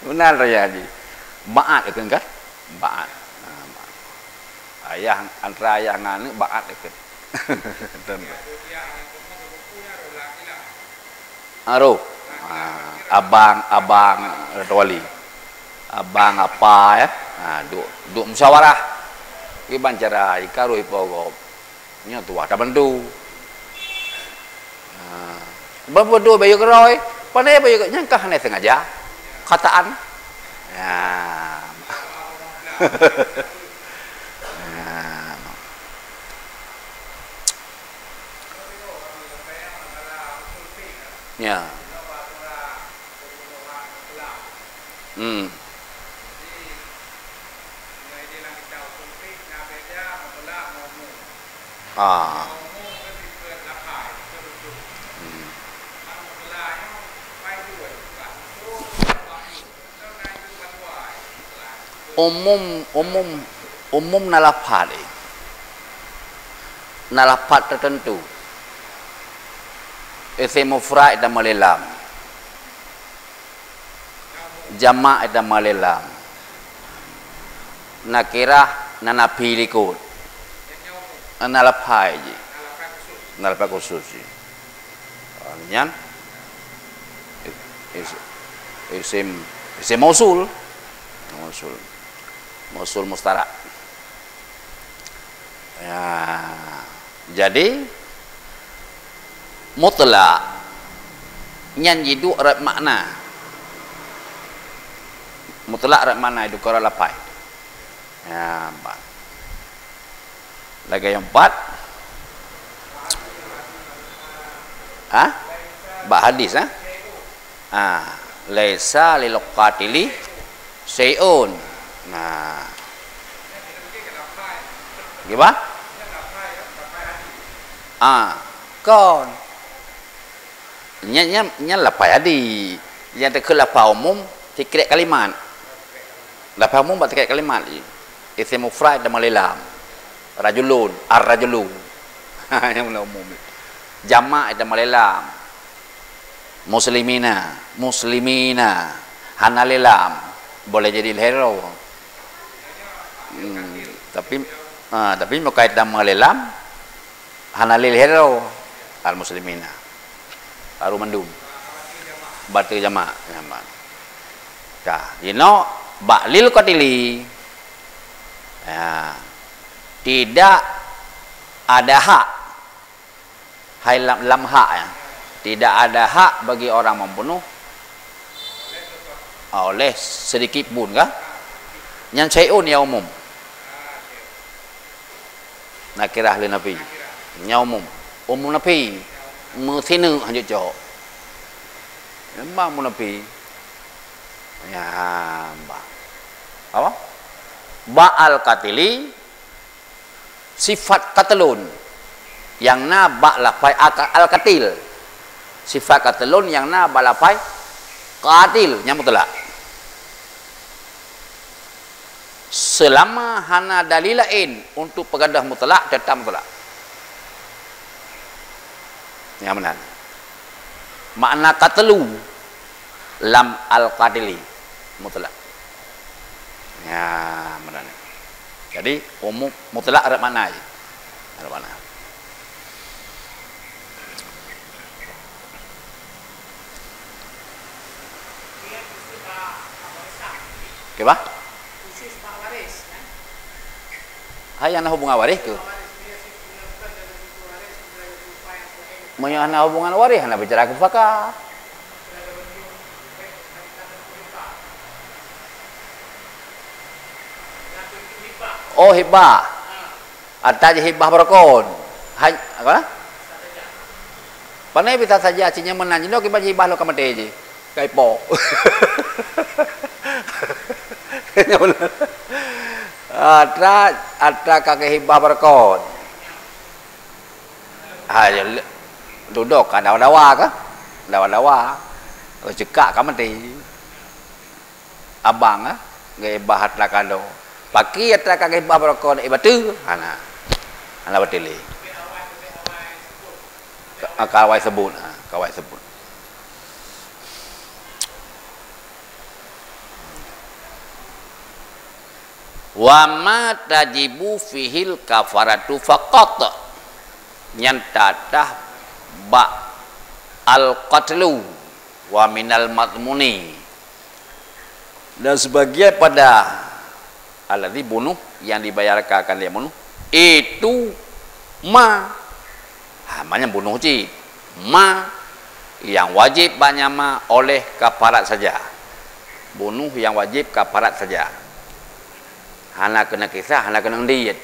Benar ya ji. Baat itu kan? Baat. Ayah antara ayah nganu baat itu. Aruh. Abang wali. Abang apa ya? Duk musyawarah. Iban cara ikaru ipogo. Nya tua ta bantu. Berbodoh bayu keroi. Pandai bayu nyangkah ne sengaja. Kataan. Ya. Ya. Umum nalapat tertentu. Isim mufrad dan malelam. Jama' dan malelam. Nakirah nanapi likut. Nalapai je. Nalapai khusus je. Nyan isim mausul. Mausul mustarak. Ya. Jadi mutlak nyan jidu erat makna. Mutlak erat makna itu kora lapai. Ya, empat. Lagi yang empat. Bak hadis laisa lil qatili syai'un. Nah. Gimana? Kon. Nya lapai adi. Yang tekul lapai umum tikret kalimat. Lapai umum buat tikret kalimat. Isim mufrad dan malelam. Rajulun, ar-rajulu. Yang umum. Jama' dan malelam. Muslimina, hanalilam. Boleh jadi hero. Tapi berkait dengan malelam, hanalil hero al-muslimina. Baru mandum. Batu jama'. Dino ba'lil qatili. Ya. Tidak ada hak. Hai lam hak ya. Tidak ada hak bagi orang membunuh oleh sedikit pun kah? Yang syai'un ya umum. Nakirah li nabi. Ya umum. Umum nabi. Muthinu hanya jauh. Memang umum nabi. Ya, apa? Ba'al katili sifat katalun yang na ba' lapai al-katil. Sifat katalun yang na ba' lapai katil yang mutlak. Selama hana dalilain untuk pegadah mutlak tetap mutlak. Yang benar. Makna katalu lam al-qadili mutlak. Ya, benar. Jadi umum mutlak ada mana aja. Ada mana. Apa? Hai yang hubungan waris ke? Mana hubungan waris? Hana bicara ke fakah. Oh hibah. Atas hibah berkon. Apa? Panai bisa saja cinya menan jino ki baji bahlo kamate je. Kai po. Atra kakek hibah berkot. Duduk dawa-dawa kah? Dawa-dawa. Cekak kamate. Abang gay bahat lakado. Paki atra kakek hibah berkot ibatu. Ana batili. Kawai sebut. Wa ma tajibu fihil kafaratu faqat nyantatah ba al qatlu wa minal matmuni, dan sebagian pada alladhi bunuh yang dibayarkan akan dia bunuh itu namanya bunuh cik yang wajib banyak oleh kafarat saja, bunuh yang wajib kafarat saja, hana kena kisah, hana kena diet.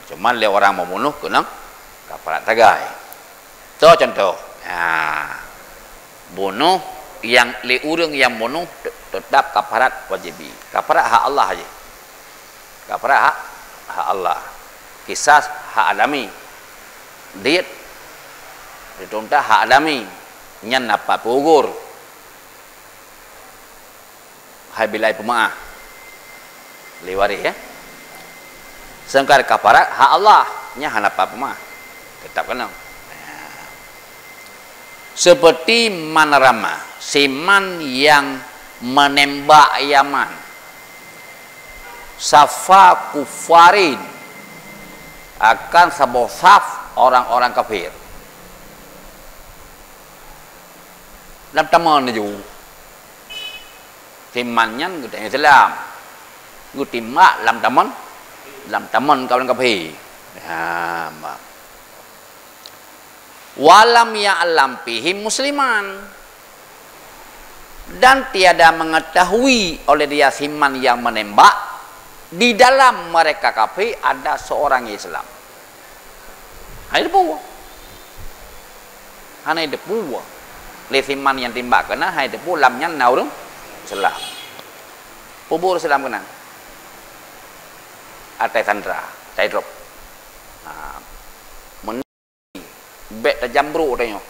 Cuman dia orang membunuh kena kafarat tagai. Itu contoh. Bunuh yang orang yang bunuh tetap kafarat wajibi. Kafarat hak Allah aja. Kafarat hak Allah. Kisah hak adami. Diet dituntah hak adami. Nyan apa pugur. Hai bilai pemaah. Liwari ya. Sengkar kafarat hak Allah. Nya hanapa pemaah. Tetap kena. Seperti manarama, siman yang menembak Yaman, safa kufarin, akan sebuah saf orang-orang kafir. Dalam teman itu, simannya kita Islam, kita timak dalam teman kawan kafir. Walam ya'lam fihim musliman, dan tiada mengetahui oleh dia siman yang menembak di dalam mereka kafir ada seorang Islam. Hai depu. Hanai depu. Le siman yang tembak kena hai depu lamnya naurung Islam. Pubur Islam kena. Atai sandra, tai drop. Bet tajam bro tanya.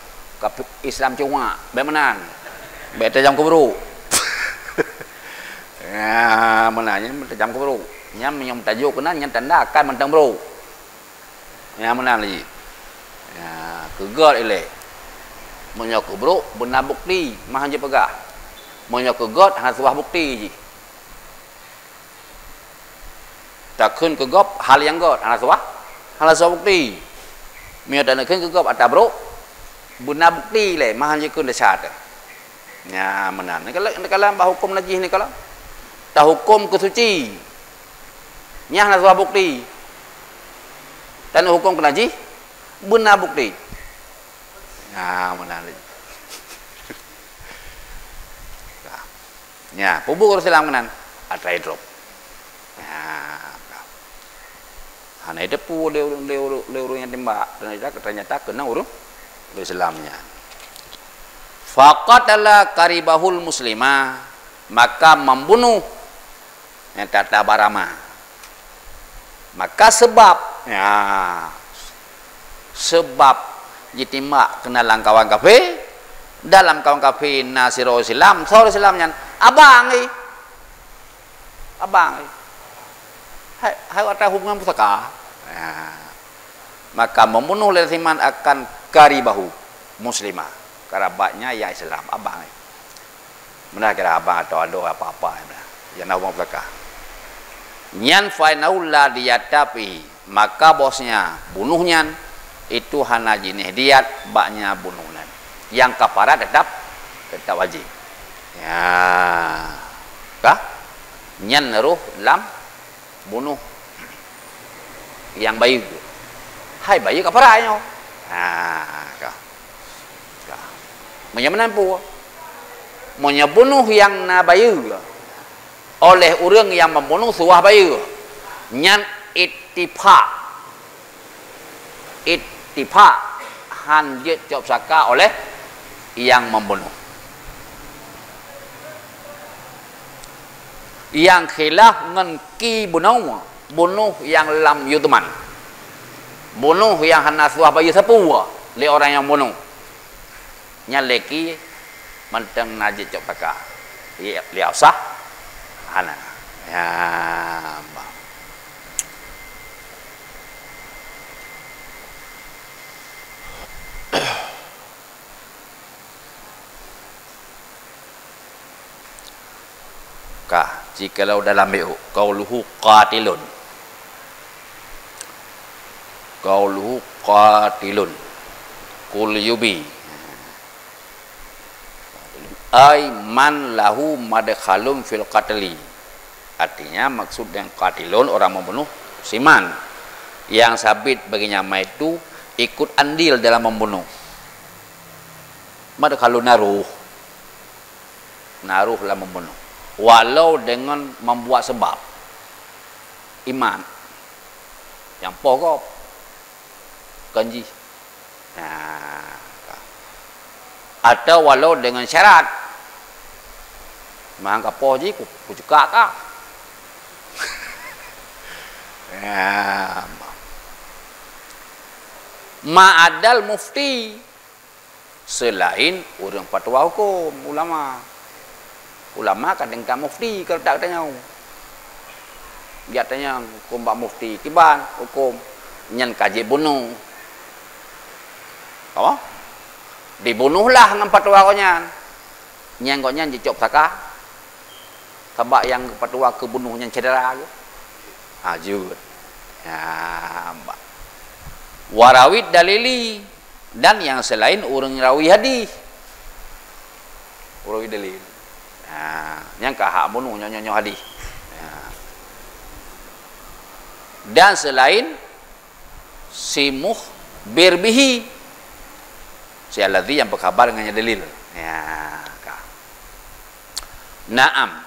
Islam cuma bemenan. Bet tajam ke bro. Ya, menanya tajam ke bro. Nyam yang tajuk kena nyam tanda akan mentang bro. Ya menan lagi. Ya, kegal ile. Monyo ke bro benar bukti mah je pegah. Monyo ke god hang sebuah bukti je. Takun ke gop hal yang god hang sebuah bukti. Mia dan nak ke gop atas bro benar bukti le mahal je kun desat. Ya menan. Kalau bah hukum najis ni kalau tak hukum kesuci. Nyah nak sebuah bukti. Dan hukum ke najis benar bukti. Ya menan. Ya, pubuk Islam menan atai drop. Ya. Hana depu leu yang tembak ternyata kena urus Islamnya. Faqatala karibahul muslimah, maka membunuh yang kata barama. Maka sebab jitimak kena kawan kafir dalam kawan kafir nasirul Islam, saur Islamnya abang hai ada hubungan pusaka. Maka membunuh lesiman akan karibahu muslimah, kerabatnya yang Islam abang. Benar kira abang atau ada apa-apa yang nak hubungan pusaka. Nyan fainaula diyatapi, maka bosnya bunuhnya itu hana jinih diat baknya bunuhnya. Yang kafarat tetap wajib. Ya. Kah? Nyan ruh lam bunuh yang bayi itu. Hai bayi kafaratnya. Kah. Menyampu. Menyebunuh yang na bayi oleh orang yang membunuh sebuah bayi. Nyan ittifaq ittifaq han je cop saka oleh yang membunuh. Yang khilaf ngan ki bunuh yang lam yutman, bunuh yang hana suah bayu sapu le orang yang bunuh nya leki menteng najis cop saka liau sah hana ya jikalau dalam bi'u qauluhu qatilun qul yubi ay man lahu madkhalun fil qatli, artinya maksud yang qatilun orang membunuh siman yang sabit baginya itu ikut andil dalam membunuh. Madkhalun naruh lah membunuh walau dengan membuat sebab iman yang pokok kanji atau walau dengan syarat mangka poji ku juga kah ma'adal mufti selain orang fatwa hukum ulama kadang-kadang mufti kalau tak tanya dia tanya hukum bak mufti kiban hukum nyan kaji bunuh apa dibunuhlah dengan fatwa konya nyan konya dicop saka tabak yang fatwa kebunuh nyan cedera ke ajud ya mbak warawid dalili dan yang selain orang rawi hadis rawi dalil yang kahak bunuh nyonya hadis dan selain simuh birbihi sialadhi yang berkabar dengannya dalil Naam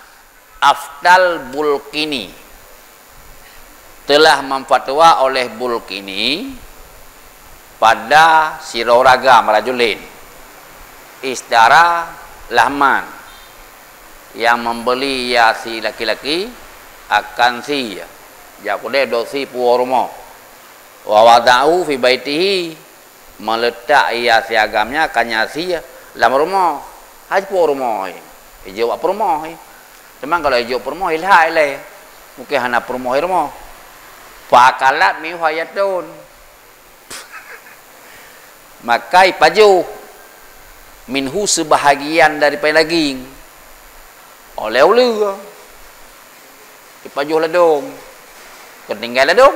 Afdal Bulkini telah memfatwa oleh Bulkini pada Siroraga Marajulin istara Lahman yang membeli ya si laki-laki akan si ya kude dosi puoromo wa wada'u fi baitihi meletak ia si agamnya kanya si dalam rumah haji puoromo hijau apa rumah cuman kalau hijau rumah ilha ile mungkin hana rumah rumah pakalat mi hayatun makai paju minhu sebahagian daripada daging oleh dipajuh ladung ketinggal ladung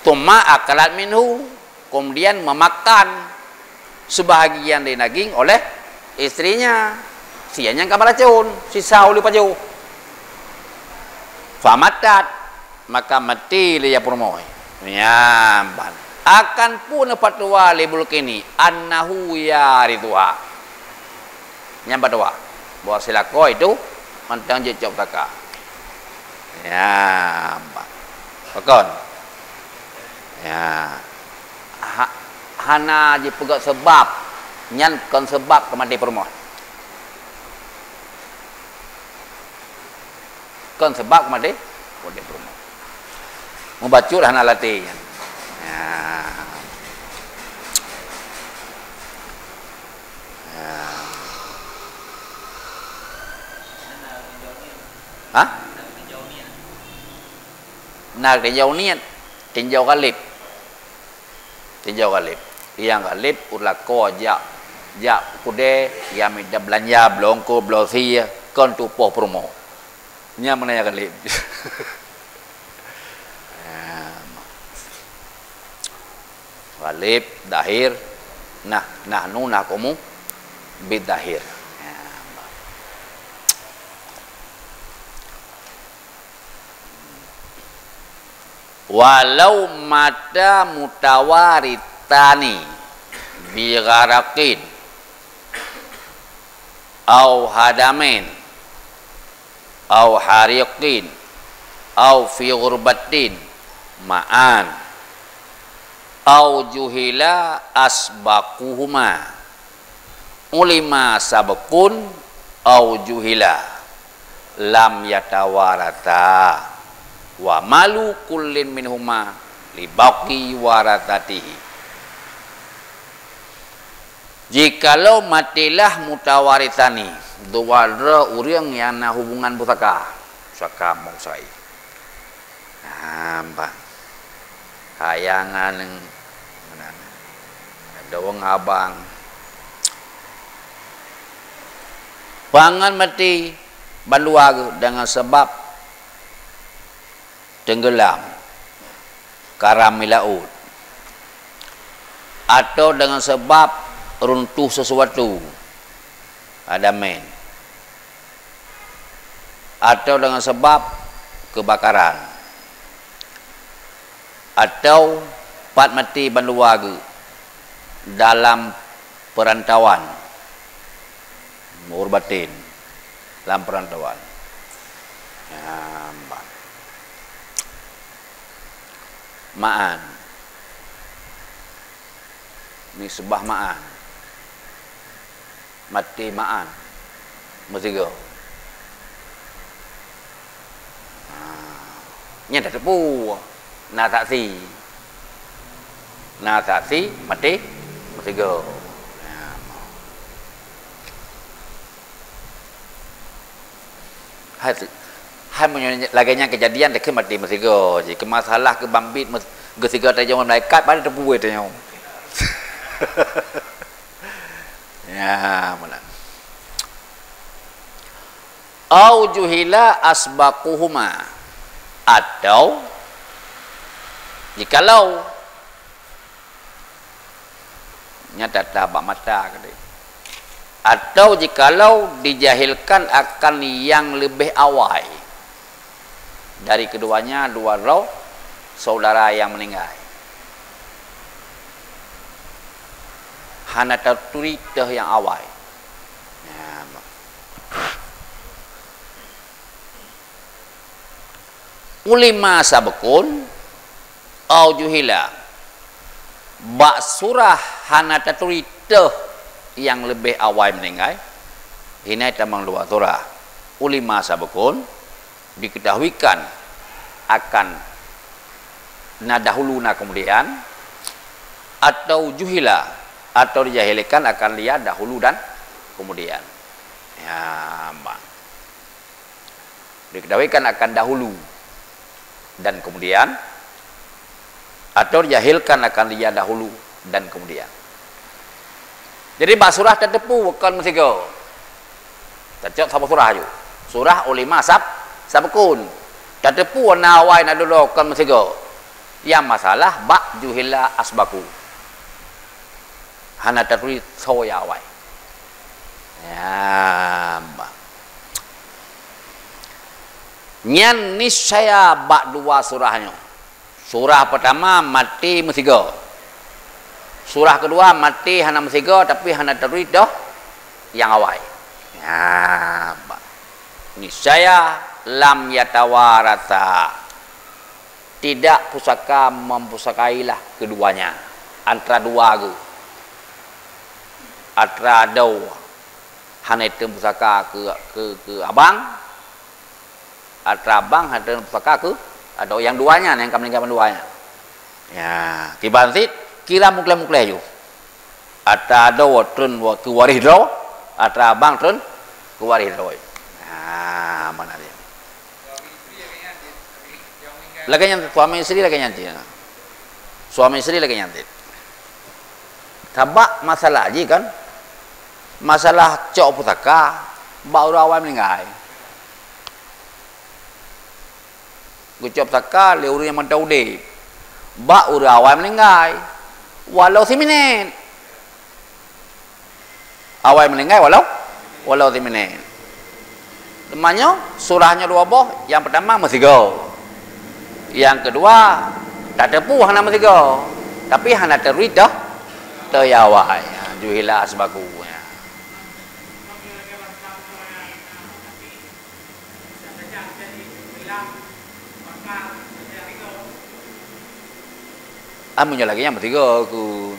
tuma akalat minhu kemudian memakan sebahagian dari daging oleh istrinya sianya kamar racun sisa oleh pajuh famatat maka mati dia permoy nyamban akan pun fatwa libul kini annahu yaridha nyambat doa bahwa silako itu mentang jejak taka ya bakon ya hana je pegat sebab nyan kon sebab kemati permoh kon sebab kemati permoh membacut hana latih ya Nak tinjau niat, tinjau galib yang galib ulako jak kude yang mida belanja belongko belosi kon tupoh promo nya mana ya galib galib dahir nah komu bidahir walau mata mutawaritani bigharakin au hadamin au hariqin au fi ghurbatin ma'an au juhila asbaquhuma ulima sabqun au juhila lam yatawarata wa malu kullin minhuma li baqi waratatihi. Jikalau matilah mutawaritani dua orang yang na hubungan pusaka mau sai nampak kayangan ada wong abang pangan mati banduaga dengan sebab tenggelam karami laut atau dengan sebab runtuh sesuatu ada men atau dengan sebab kebakaran atau pat mati banduaga dalam perantauan mur batin dalam perantauan ma'an ni sebah ma'an mati ma'an mestiga nya tak tepu na taksi mati mestiga hai laganya kejadian dekat mati mestiga je ke masalah ke bambit gesiga tajam malaikat pada tepu we tanya ya malan au juhila asbaquhuma atau jikalau nyata tabak mata kata atau jikalau dijahilkan akan yang lebih awal dari keduanya dua roh saudara yang meninggal hana terturitah yang awal ulima sabakun au juhila bak surah hana terturitah yang lebih awal meninggal ini tamang dua surah ulima sabakun diketahuikan akan nadahuluna kemudian atau juhila atau dijahilkan akan lihat dahulu dan kemudian ya bang diketahuikan akan dahulu dan kemudian atau dijahilkan akan lihat dahulu dan kemudian. Jadi bah surah terdepu bukan mestiga tercok sama surah ju surah ulima sabkun terdepu nawai nadulu kan mestiga yang masalah bak juhila asbaku hana tertulis soya wai ya bak nyan niscaya bak dua surahnya surah pertama mati mestiga surah kedua mati hana mestiga tapi hana tertulis dah yang awal ya bak niscaya lam yatawarata tidak pusaka mempusakailah keduanya antara dua tu antara dau hana itu pusaka ke abang antara abang hana pusaka ke ada yang duanya yang kami meninggalkan duanya ya kibansit kira mukle-mukle ju antara dau trun ke waris dau antara abang trun ke waris dau mana dia lagi nyantit suami istri lagi nyantit suami istri lagi nyantit tabak masalah aja kan masalah cok pusaka baru awal meninggal cok pusaka le urang yang mentaude bak ura awal meninggal walau siminen awal meninggal walau siminen namanya surahnya dua boh yang pertama masih go yang kedua tak tepu hana mestiga tapi hana terwita tayawai juhila asbaku Amunnya lagi yang bertiga aku.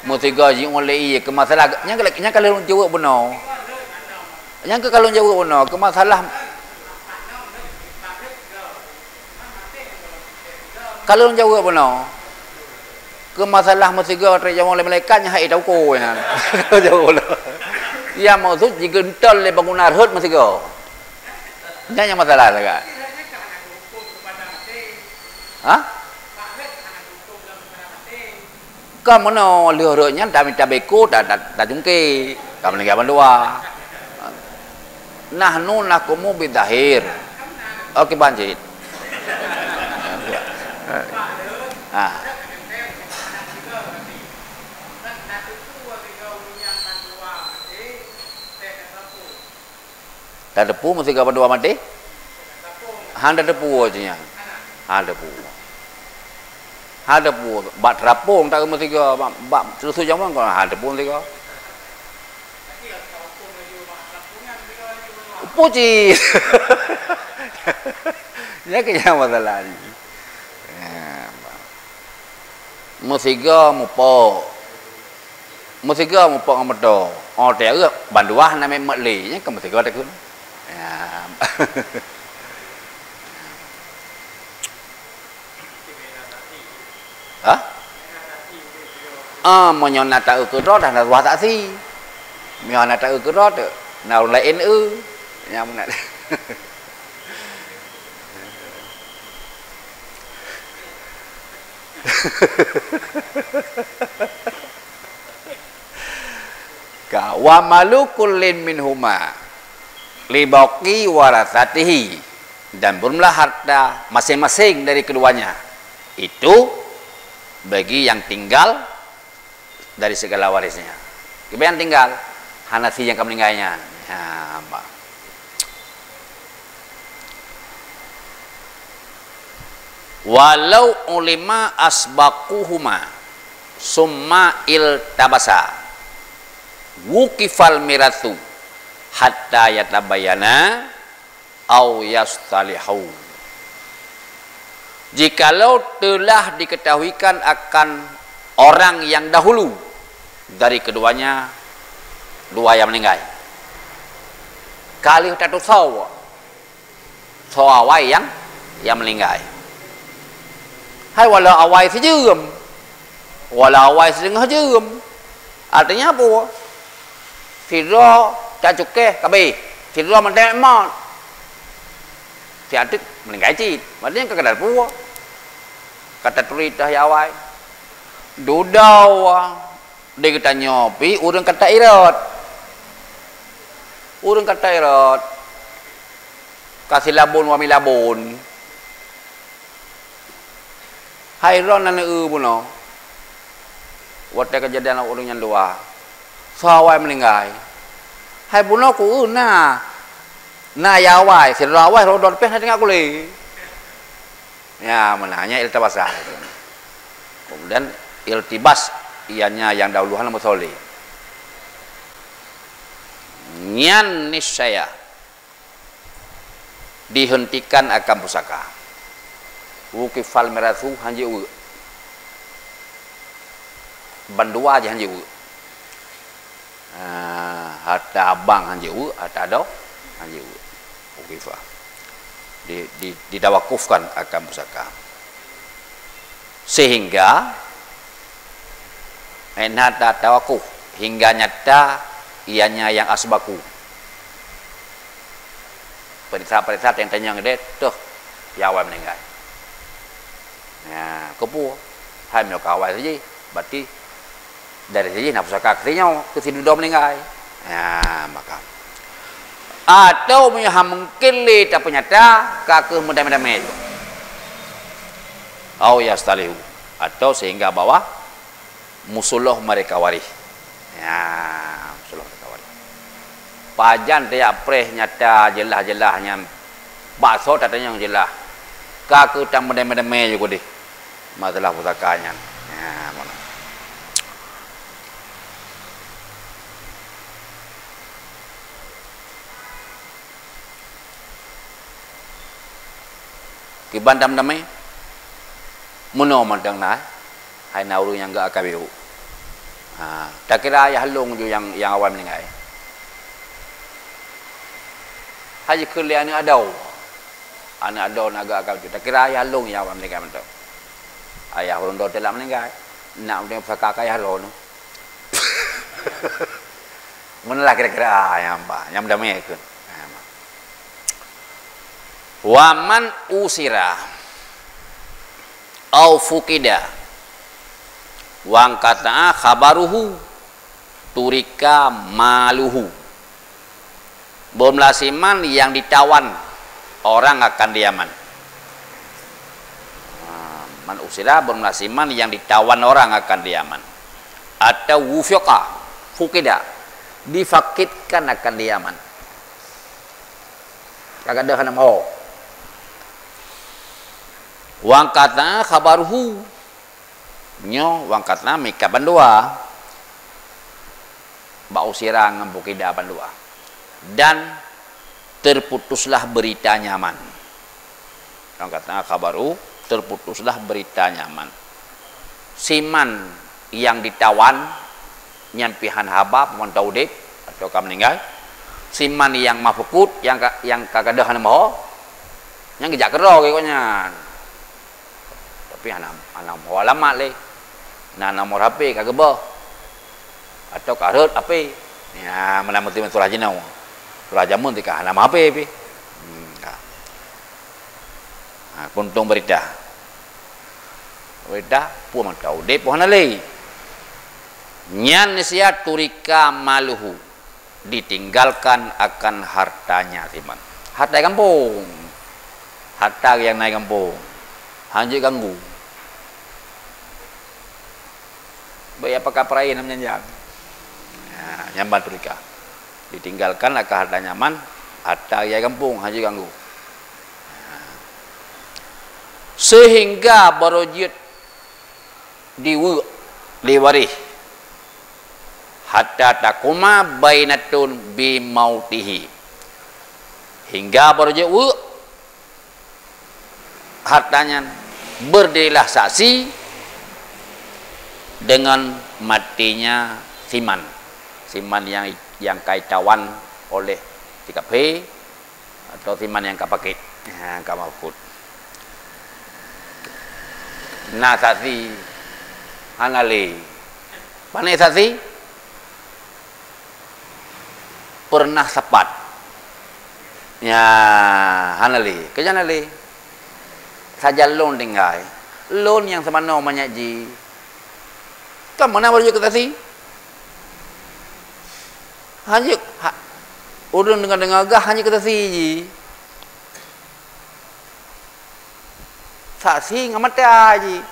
Bertiga je oleh ke masalah yang kalau jawab benar. Yang kalau jawab benar ke masalah kalau jawab benar ke masalah bertiga terjawab oleh malaikat yang hai tahu ko ya. Kalau jawab benar. Ya maksud jika entol le bangunan hut bertiga. Yang masalah tak? Ha? Kamu no lihatnya dah minta beko dah jungke kamu lagi apa dua nah nu nak kamu bidahir oke banjir dah depu mesti kapan dua mati handa depu aja handa depu ada pun bat rapung tak kena tiga bak terus jaman kau ada pun tiga puji ya kaya masalah ni musiga mupo ngamedo oh dia ke banduah nama makli nya ke musiga tak kun Menyon tak ukurot dan wah tak si, menyon tak ukurot, nào lain yang mana? Wa malu kullin minhuma libaqi warasatihi dan berumlah harta masing-masing dari keduanya itu bagi yang tinggal dari segala warisnya. Kemudian tinggal Hanafi yang meninggalnya. Ya, walau ulima asbaquhuma summa iltabasa wukifal mirathu hatta yatabayana au yastalihu. Jikalau telah diketahuikan akan orang yang dahulu dari keduanya dua yang meninggal kali tatu sawai yang meninggal hai wala awai sejum wala awai setengah jam artinya apa sira cacuke kabe sira mendek mat tiadik meninggal cit maknanya kekadar puwa kata turita ya awai dudau dia kata nyopi urang kata irat kasih labun wami labun hairon nana puno waktu kejadian orang yang dua sawai meninggal hai puno ku na yawai sirawai rodon peh tengah kuli ya menanya iltabasa kemudian iltibas ianya yang dahuluan musoli nyan niscaya dihentikan akan pusaka wukifal mirathu hanji u bandua aja hanji u hatta abang hanji u hatta do hanji u wukifah didawakufkan akan pusaka sehingga enata tawakuf hingga nyata ianya yang asbaku perintah yang tanya ngede tuh ya awal meninggal ya kepu hai mio kawai saja berarti dari sini nak pusaka katanya ke sini dah meninggal ya maka atau punya mungkin le tak penyata kakek mendam-dam itu au yastalihu atau sehingga bawah musulah mereka waris ya musulah mereka waris pajan dia preh nyata jelas-jelasnya bakso katanya yang jelas kakek tak mendam-dam juga deh masalah pusakanya ya mana kibandam damai muno mandang nah hai nauru yang enggak akabiu. Tak kira ayah long je yang awal meninggal. Haji keli anak adau nak agak akab tu. Tak kira ayah long yang awal meninggal betul. Ayah orang tua telah meninggal. Nak dia fakak ayah long. Menelah kira-kira yang damai ke. Waman usira au fukida wang kata khabaruhu turika maluhu. Bermlasiman yang ditawan orang akan diaman. Man usira bermlasiman yang ditawan orang akan diaman. Atau wufiqa fukida difakitkan akan diaman. Kagak ada kana mau. Wang kata khabaruhu nyo wang kata mika bandua bau sirang ngambukida bandua dan terputuslah berita nyaman. Wang kata khabaru terputuslah berita nyaman. Siman yang ditawan nyampihan habab montaudip atau kam meninggal. Siman yang mafukut yang kagak ada kana mau yang gejak kero kayaknya. Tapi anak mau lama le, anak mau HP kagak bah, atau karut HP, ya mana mesti surah jinau, surah jamun tika anak mau HP, kuntung berita puan tahu deh puan le, nyan nisya turika maluhu ditinggalkan akan hartanya timan, harta kampung, harta yang naik kampung, hanya ganggu. Baik apakah perai namanya yang nyaman turika ditinggalkan akan harta nyaman harta ya kampung haji ganggu sehingga barojit diwarih hatta takuma bainatun bi mautihi hingga barojit hartanya berdirilah saksi dengan matinya siman yang kaitawan oleh TKP atau siman yang kapakit kamaput nah saksi hanale mana saksi pernah sepat ya hanale kejanale saja loan tinggal loan yang semana menyaji kan mana baru kita sih hanya urun dengan gah hanya kita sih saksi ngamat aja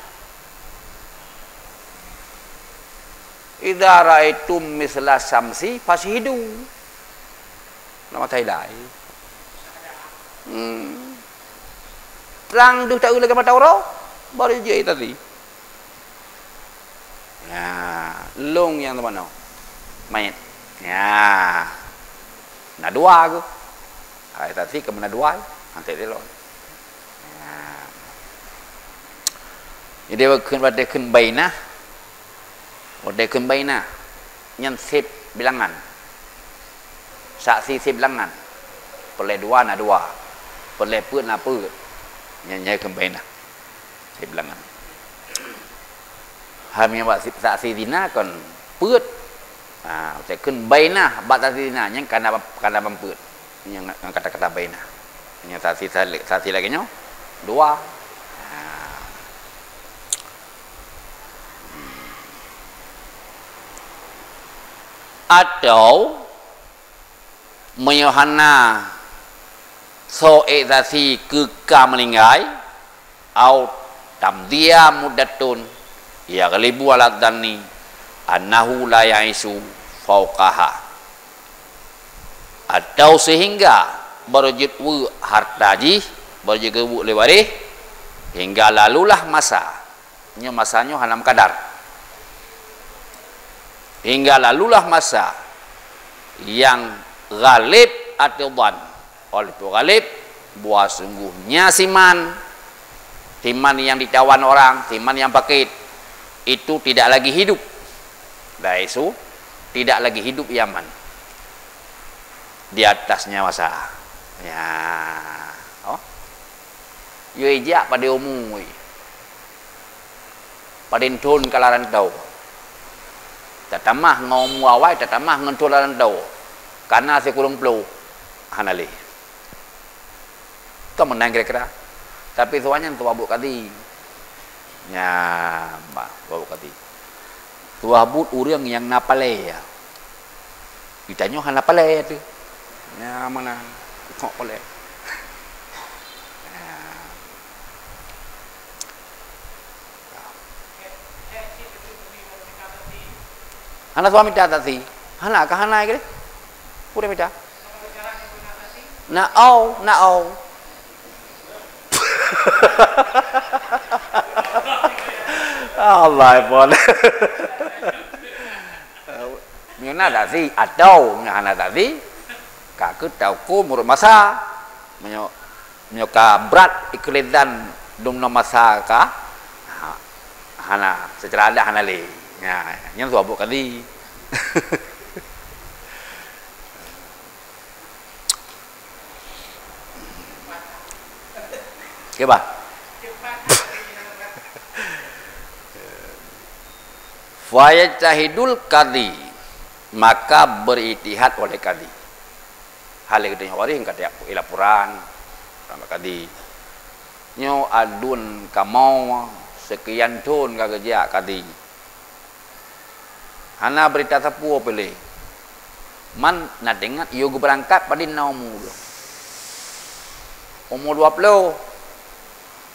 idza raaitum misla samsi fashidu nama tailai terang duh tak ulah mata orang baru je tadi. Ya, long yang mana? Mayat. Ya. Nak dua aku. Ai tadi ke mana dua? Nanti dia long. Ya. Jadi pada kun bainah. Pada kun bainah. Nyan sip bilangan. Saksi sip bilangan. Perle dua na dua. Perle put na put. Nyan kun bainah. Sip bilangan. Hamnya buat saksi dina kon put saya kun bainah bat saksi dina yang kana pemput yang kata-kata bainah yang saksi lagi nyo dua atau meyohana so'edasi keka meninggal au tamdia mudatun ya ghalibu ala dhanni annahu la ya'isu fauqaha atau sehingga berujud hartaji berujud lewari hingga lalulah masanya hanam kadar hingga lalulah masa yang ghalib atau dhan oleh ghalib buah sungguhnya siman yang ditawan orang siman yang pakit itu tidak lagi hidup. Dah isu tidak lagi hidup Yaman. Di atasnya masa. Ya. Oh. Yo ejak pada umum. Pada intun kalaran tau. Tatamah ngom wawai tatamah ngentularan tau. Karena sekurang pelu hanali. Kau menang kira-kira. Tapi tuanya tu abuk kadi. Ya, mbak, abuk kadi. Tu abuk orang yang napale ya. Ditanya han napale tu. Ya mana? Kok boleh. Hana suami minta tadi. Hana kah hana ke? Pura minta. Na'au. Allah pun. Mina tadi atau hana tadi. Kak tahu ku murut masa. Menyoka berat iklidan dumno masa ka. Hana secara ada hana le. Ya, yang tu abuk kali. Okay, bah. Fayajtahidul qadi, maka beritihad oleh qadi. Hal yang kita nyawari kata laporan sama qadi. Nyo adun kamau sekian ton kerja qadi. Hana berita sapu pilih. Man nak dengar yo berangkat pada umur. Umur 20.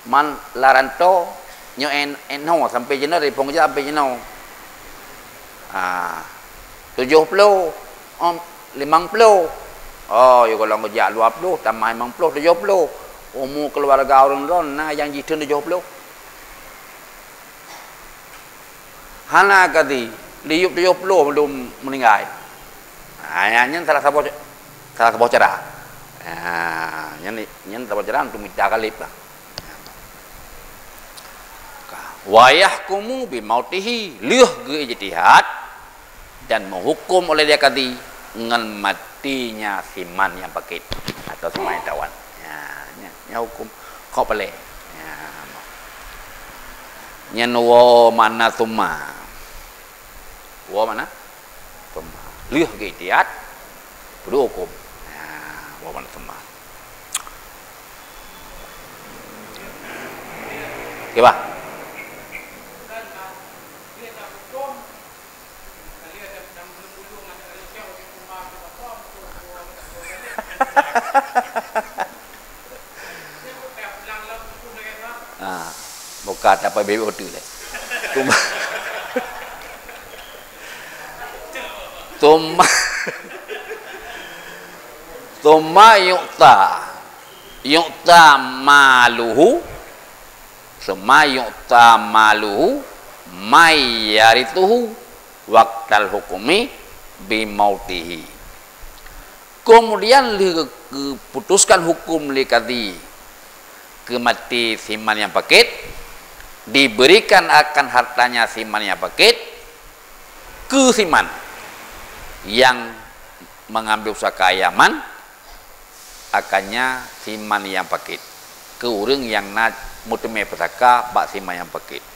Man laranto nyo eno sampai jenar dari pengja sampai jenar. 70 50. Oh yo kalau kerja 20 tambah 50 70. Umur keluarga orang ron nah yang jitun 70. Hana kadi liup 70 belum meninggal. Yang salah satu cara. Yang salah cara untuk minta kalip lah. Wa yahkumu bi mautihi liuh ge ijtihad dan menghukum oleh dia kadi dengan matinya siman yang pakit atau siman yang tawan. Ya hukum kau boleh. Nya no mana tuma. Wa mana? Tuma. Liuh ge ijtihad berhukum. Wa mana tuma. Okey bah. Bukan apa baby order le. Tuma yu'ta maluhu mayyarituhu waqtal hukumi bimautihi. Kemudian putuskan hukum li kadi kemati siman yang pakit, diberikan akan hartanya siman yang pakit ke siman yang mengambil usaha Yaman, akannya siman yang pakit ke orang yang nak mutme petaka bak siman yang pakit.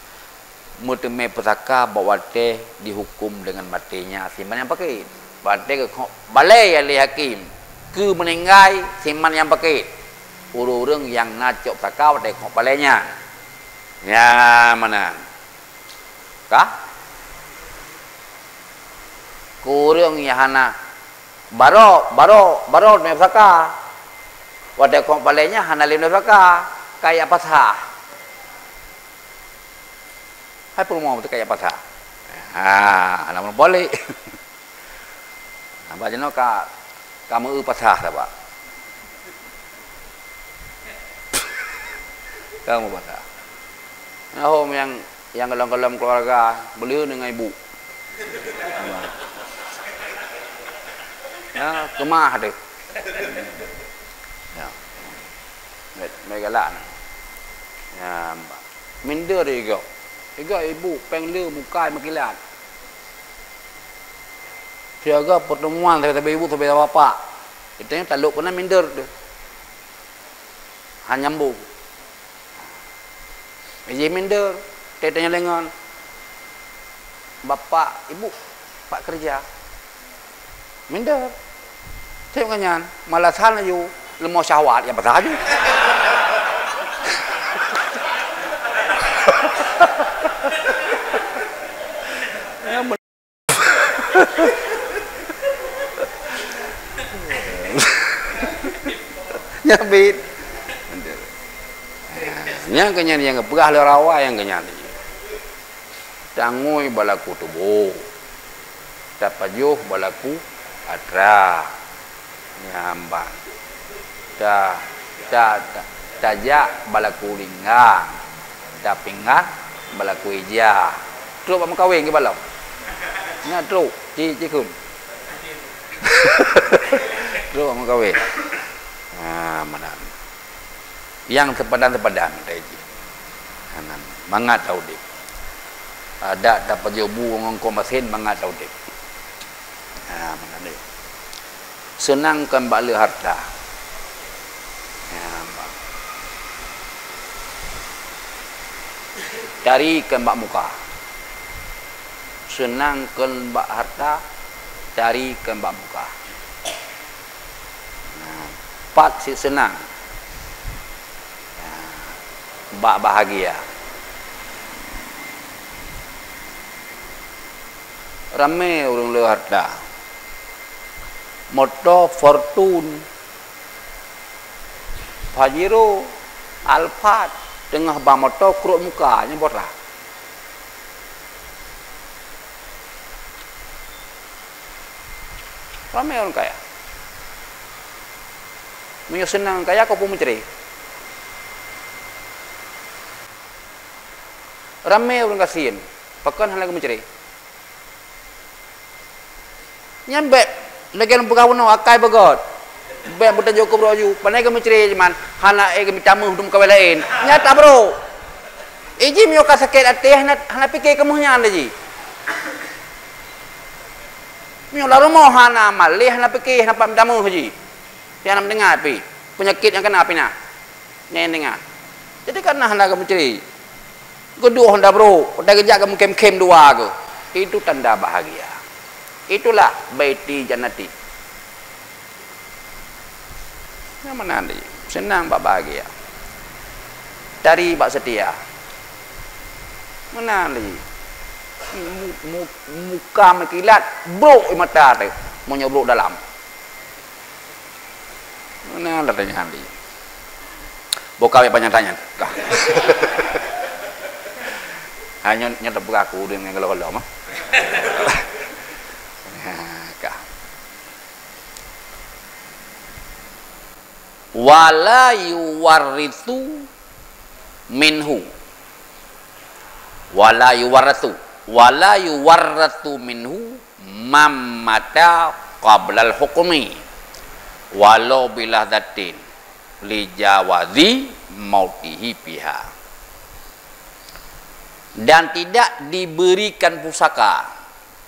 Mutme petaka bawa teh dihukum dengan matinya siman yang pakit. Bate ke balai ahli hakim ke meninggal siman yang pakit. Orang-orang yang nak cok petaka bate kok balainya. Ya mana? Kah? Kurang yang hana baro ne petaka. Bate kok balainya hana lim petaka kayak pasah. Hai perumahan itu kayak pasah. Namun boleh. Nampak jenak kamu pasah tak pak? Kamu pasah. Nah, yang dalam keluarga beliau dengan ibu. Ya, kemah deh. Ya, mereka lah. Ya, minder juga. Juga ibu pengle mukai makilat. Siaga pertemuan sampai ibu sampai bapak. Itu yang taluk pernah minder tu. Hanya nyambung. Iji minder, dia tanya lengan. Bapak, ibu, pak kerja. Minder. Saya kanyan, malah sana you lemah syahwat yang besar je. Nyabit. Yang kenyan yang berah le rawa yang kenyan. Tangui balaku tubuh. Tapajuh balaku atra. Nyamban. Tajak balaku linggang. Tapingah balaku ija. Truk apa kawin ke balau? Nya truk, cikun. Truk apa kawin? Mana? Yang sepadan-sepadan tadi. Hanan, mangat tahu dek. Ada dapat jobu ngongko mesin mangat tahu dek. Mana dek. Senangkan bala harta. Carikan bak muka. Senangkan bak harta, carikan bak muka. Pat si senang. Bak bahagia. Ramai orang le harta. Motor Fortune, Pajero, Alphard, tengah bang motor keruk mukanya borlah. Ramai orang kaya. Punya senang kaya kau pun menceri. Ramai orang kasihan. Pakan hal lagi menceri. Nyambek lagi orang pegawai akai bagot. Baik bukan Joko Broju. Panai ke menceri cuman hana ke mencamu untuk kawin lain. Nyata bro. Iji mioka sakit hati hana fikir kemuhnya anda ji. Mio lalu mau hana malih hana fikir hana pak mencamu ji. Dia nak mendengar api. Penyakit yang kena api nak. Ni dengar. Jadi karena hana ke menceri. Kedua hendak bro. Dah kerja kamu kem-kem dua ke. Itu tanda bahagia. Itulah baiti jannati. Yang mana anda? Senang bak bahagia. Cari bak setia. Mana anda? Muka mekilat, brok mata tu. Mau nyobrok dalam. Mana anda tanya anda? Buka banyak tanya. Hanya nyata beraku dengan kalau-kalau mah. Wala yuwarithu minhu. Wala yuwarathu minhu mamata qablal hukmi walau bilah datin li jawazi mautihi biha. Dan tidak diberikan pusaka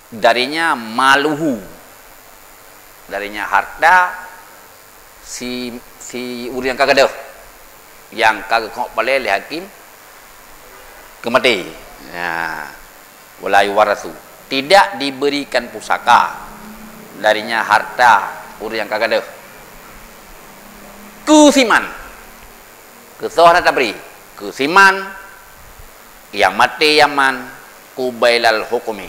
darinya maluhu, darinya harta si uri yang kagak dah, yang kagak kok balai le hakim kemati. Ya, walai warasu, tidak diberikan pusaka darinya harta uri yang kagak dah. Kusiman, kesohana tabri, kusiman yang mati yaman kubailal hukumi,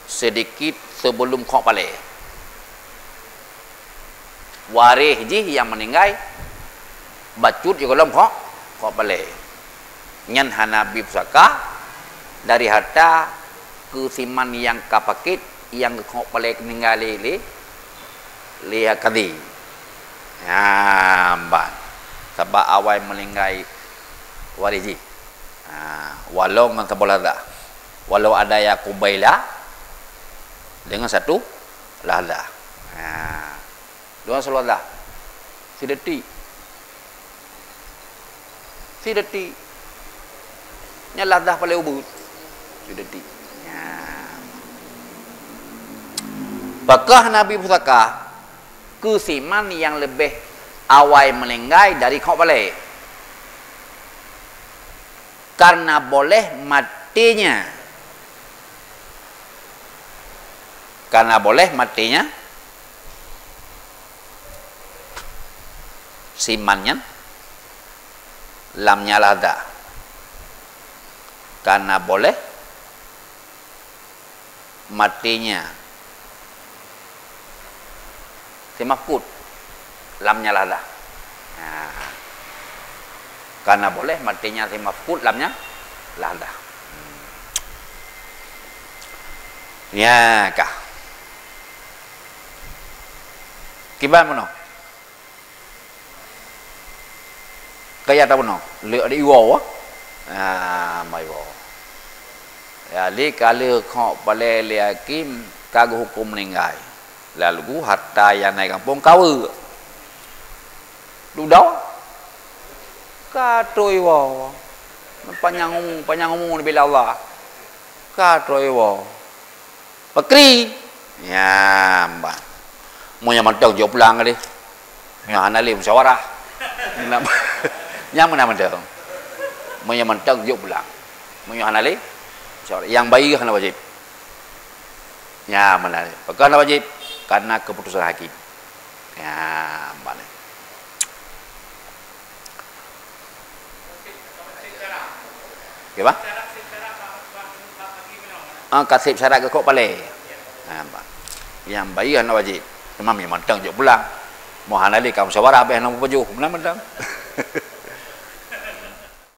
sedikit sebelum kok balai. Warih ji yang meninggal bacut juga lom kok balai. Nyan hanabi pusaka dari harta kusiman yang kapakit yang kok balai meninggal lihat kadi. Mbak sebab awal meninggal warih ji. Walau ngan sebolada. Walau ada ya kubaila dengan satu lahda. Dua salawat si detik Nyalah dah paling ubud. Sudah di. Ya. Bakah Nabi pusaka kesiman yang lebih awal melenggai dari kau balik. Karena boleh matinya. Karena boleh matinya simannya lamnya lada. Karena boleh matinya si mafkud lamnya lada. Nah, karena boleh matinya si mafkud lamnya lada. Ya kah? Kiban mana? Kaya tak mana? Lek ada iwo. Mai iwo. Ya, li kalau kau boleh liakim kagak hukum meninggal. Lalu harta yang naik kampung kau. Dudau. Katoi iwo. Panjang umur bila Allah. Katoi iwo. Bakri. Ya, mbak. Mau yang mentang jauh pulang kali. Yang anak li musyawarah. Yang mana mentang? Mau yang mentang jauh pulang. Mau yang anak li musyawarah. Yang bayi kena wajib. Ya mana? Kena wajib karena keputusan hakim. Ya mana? Apa? Kasih syarat ke kok pale. Yang bayi kena wajib. Memang mentang jauh pulang. Mau hanali kamu musyawarah habis nak berjuh. Mana mentang?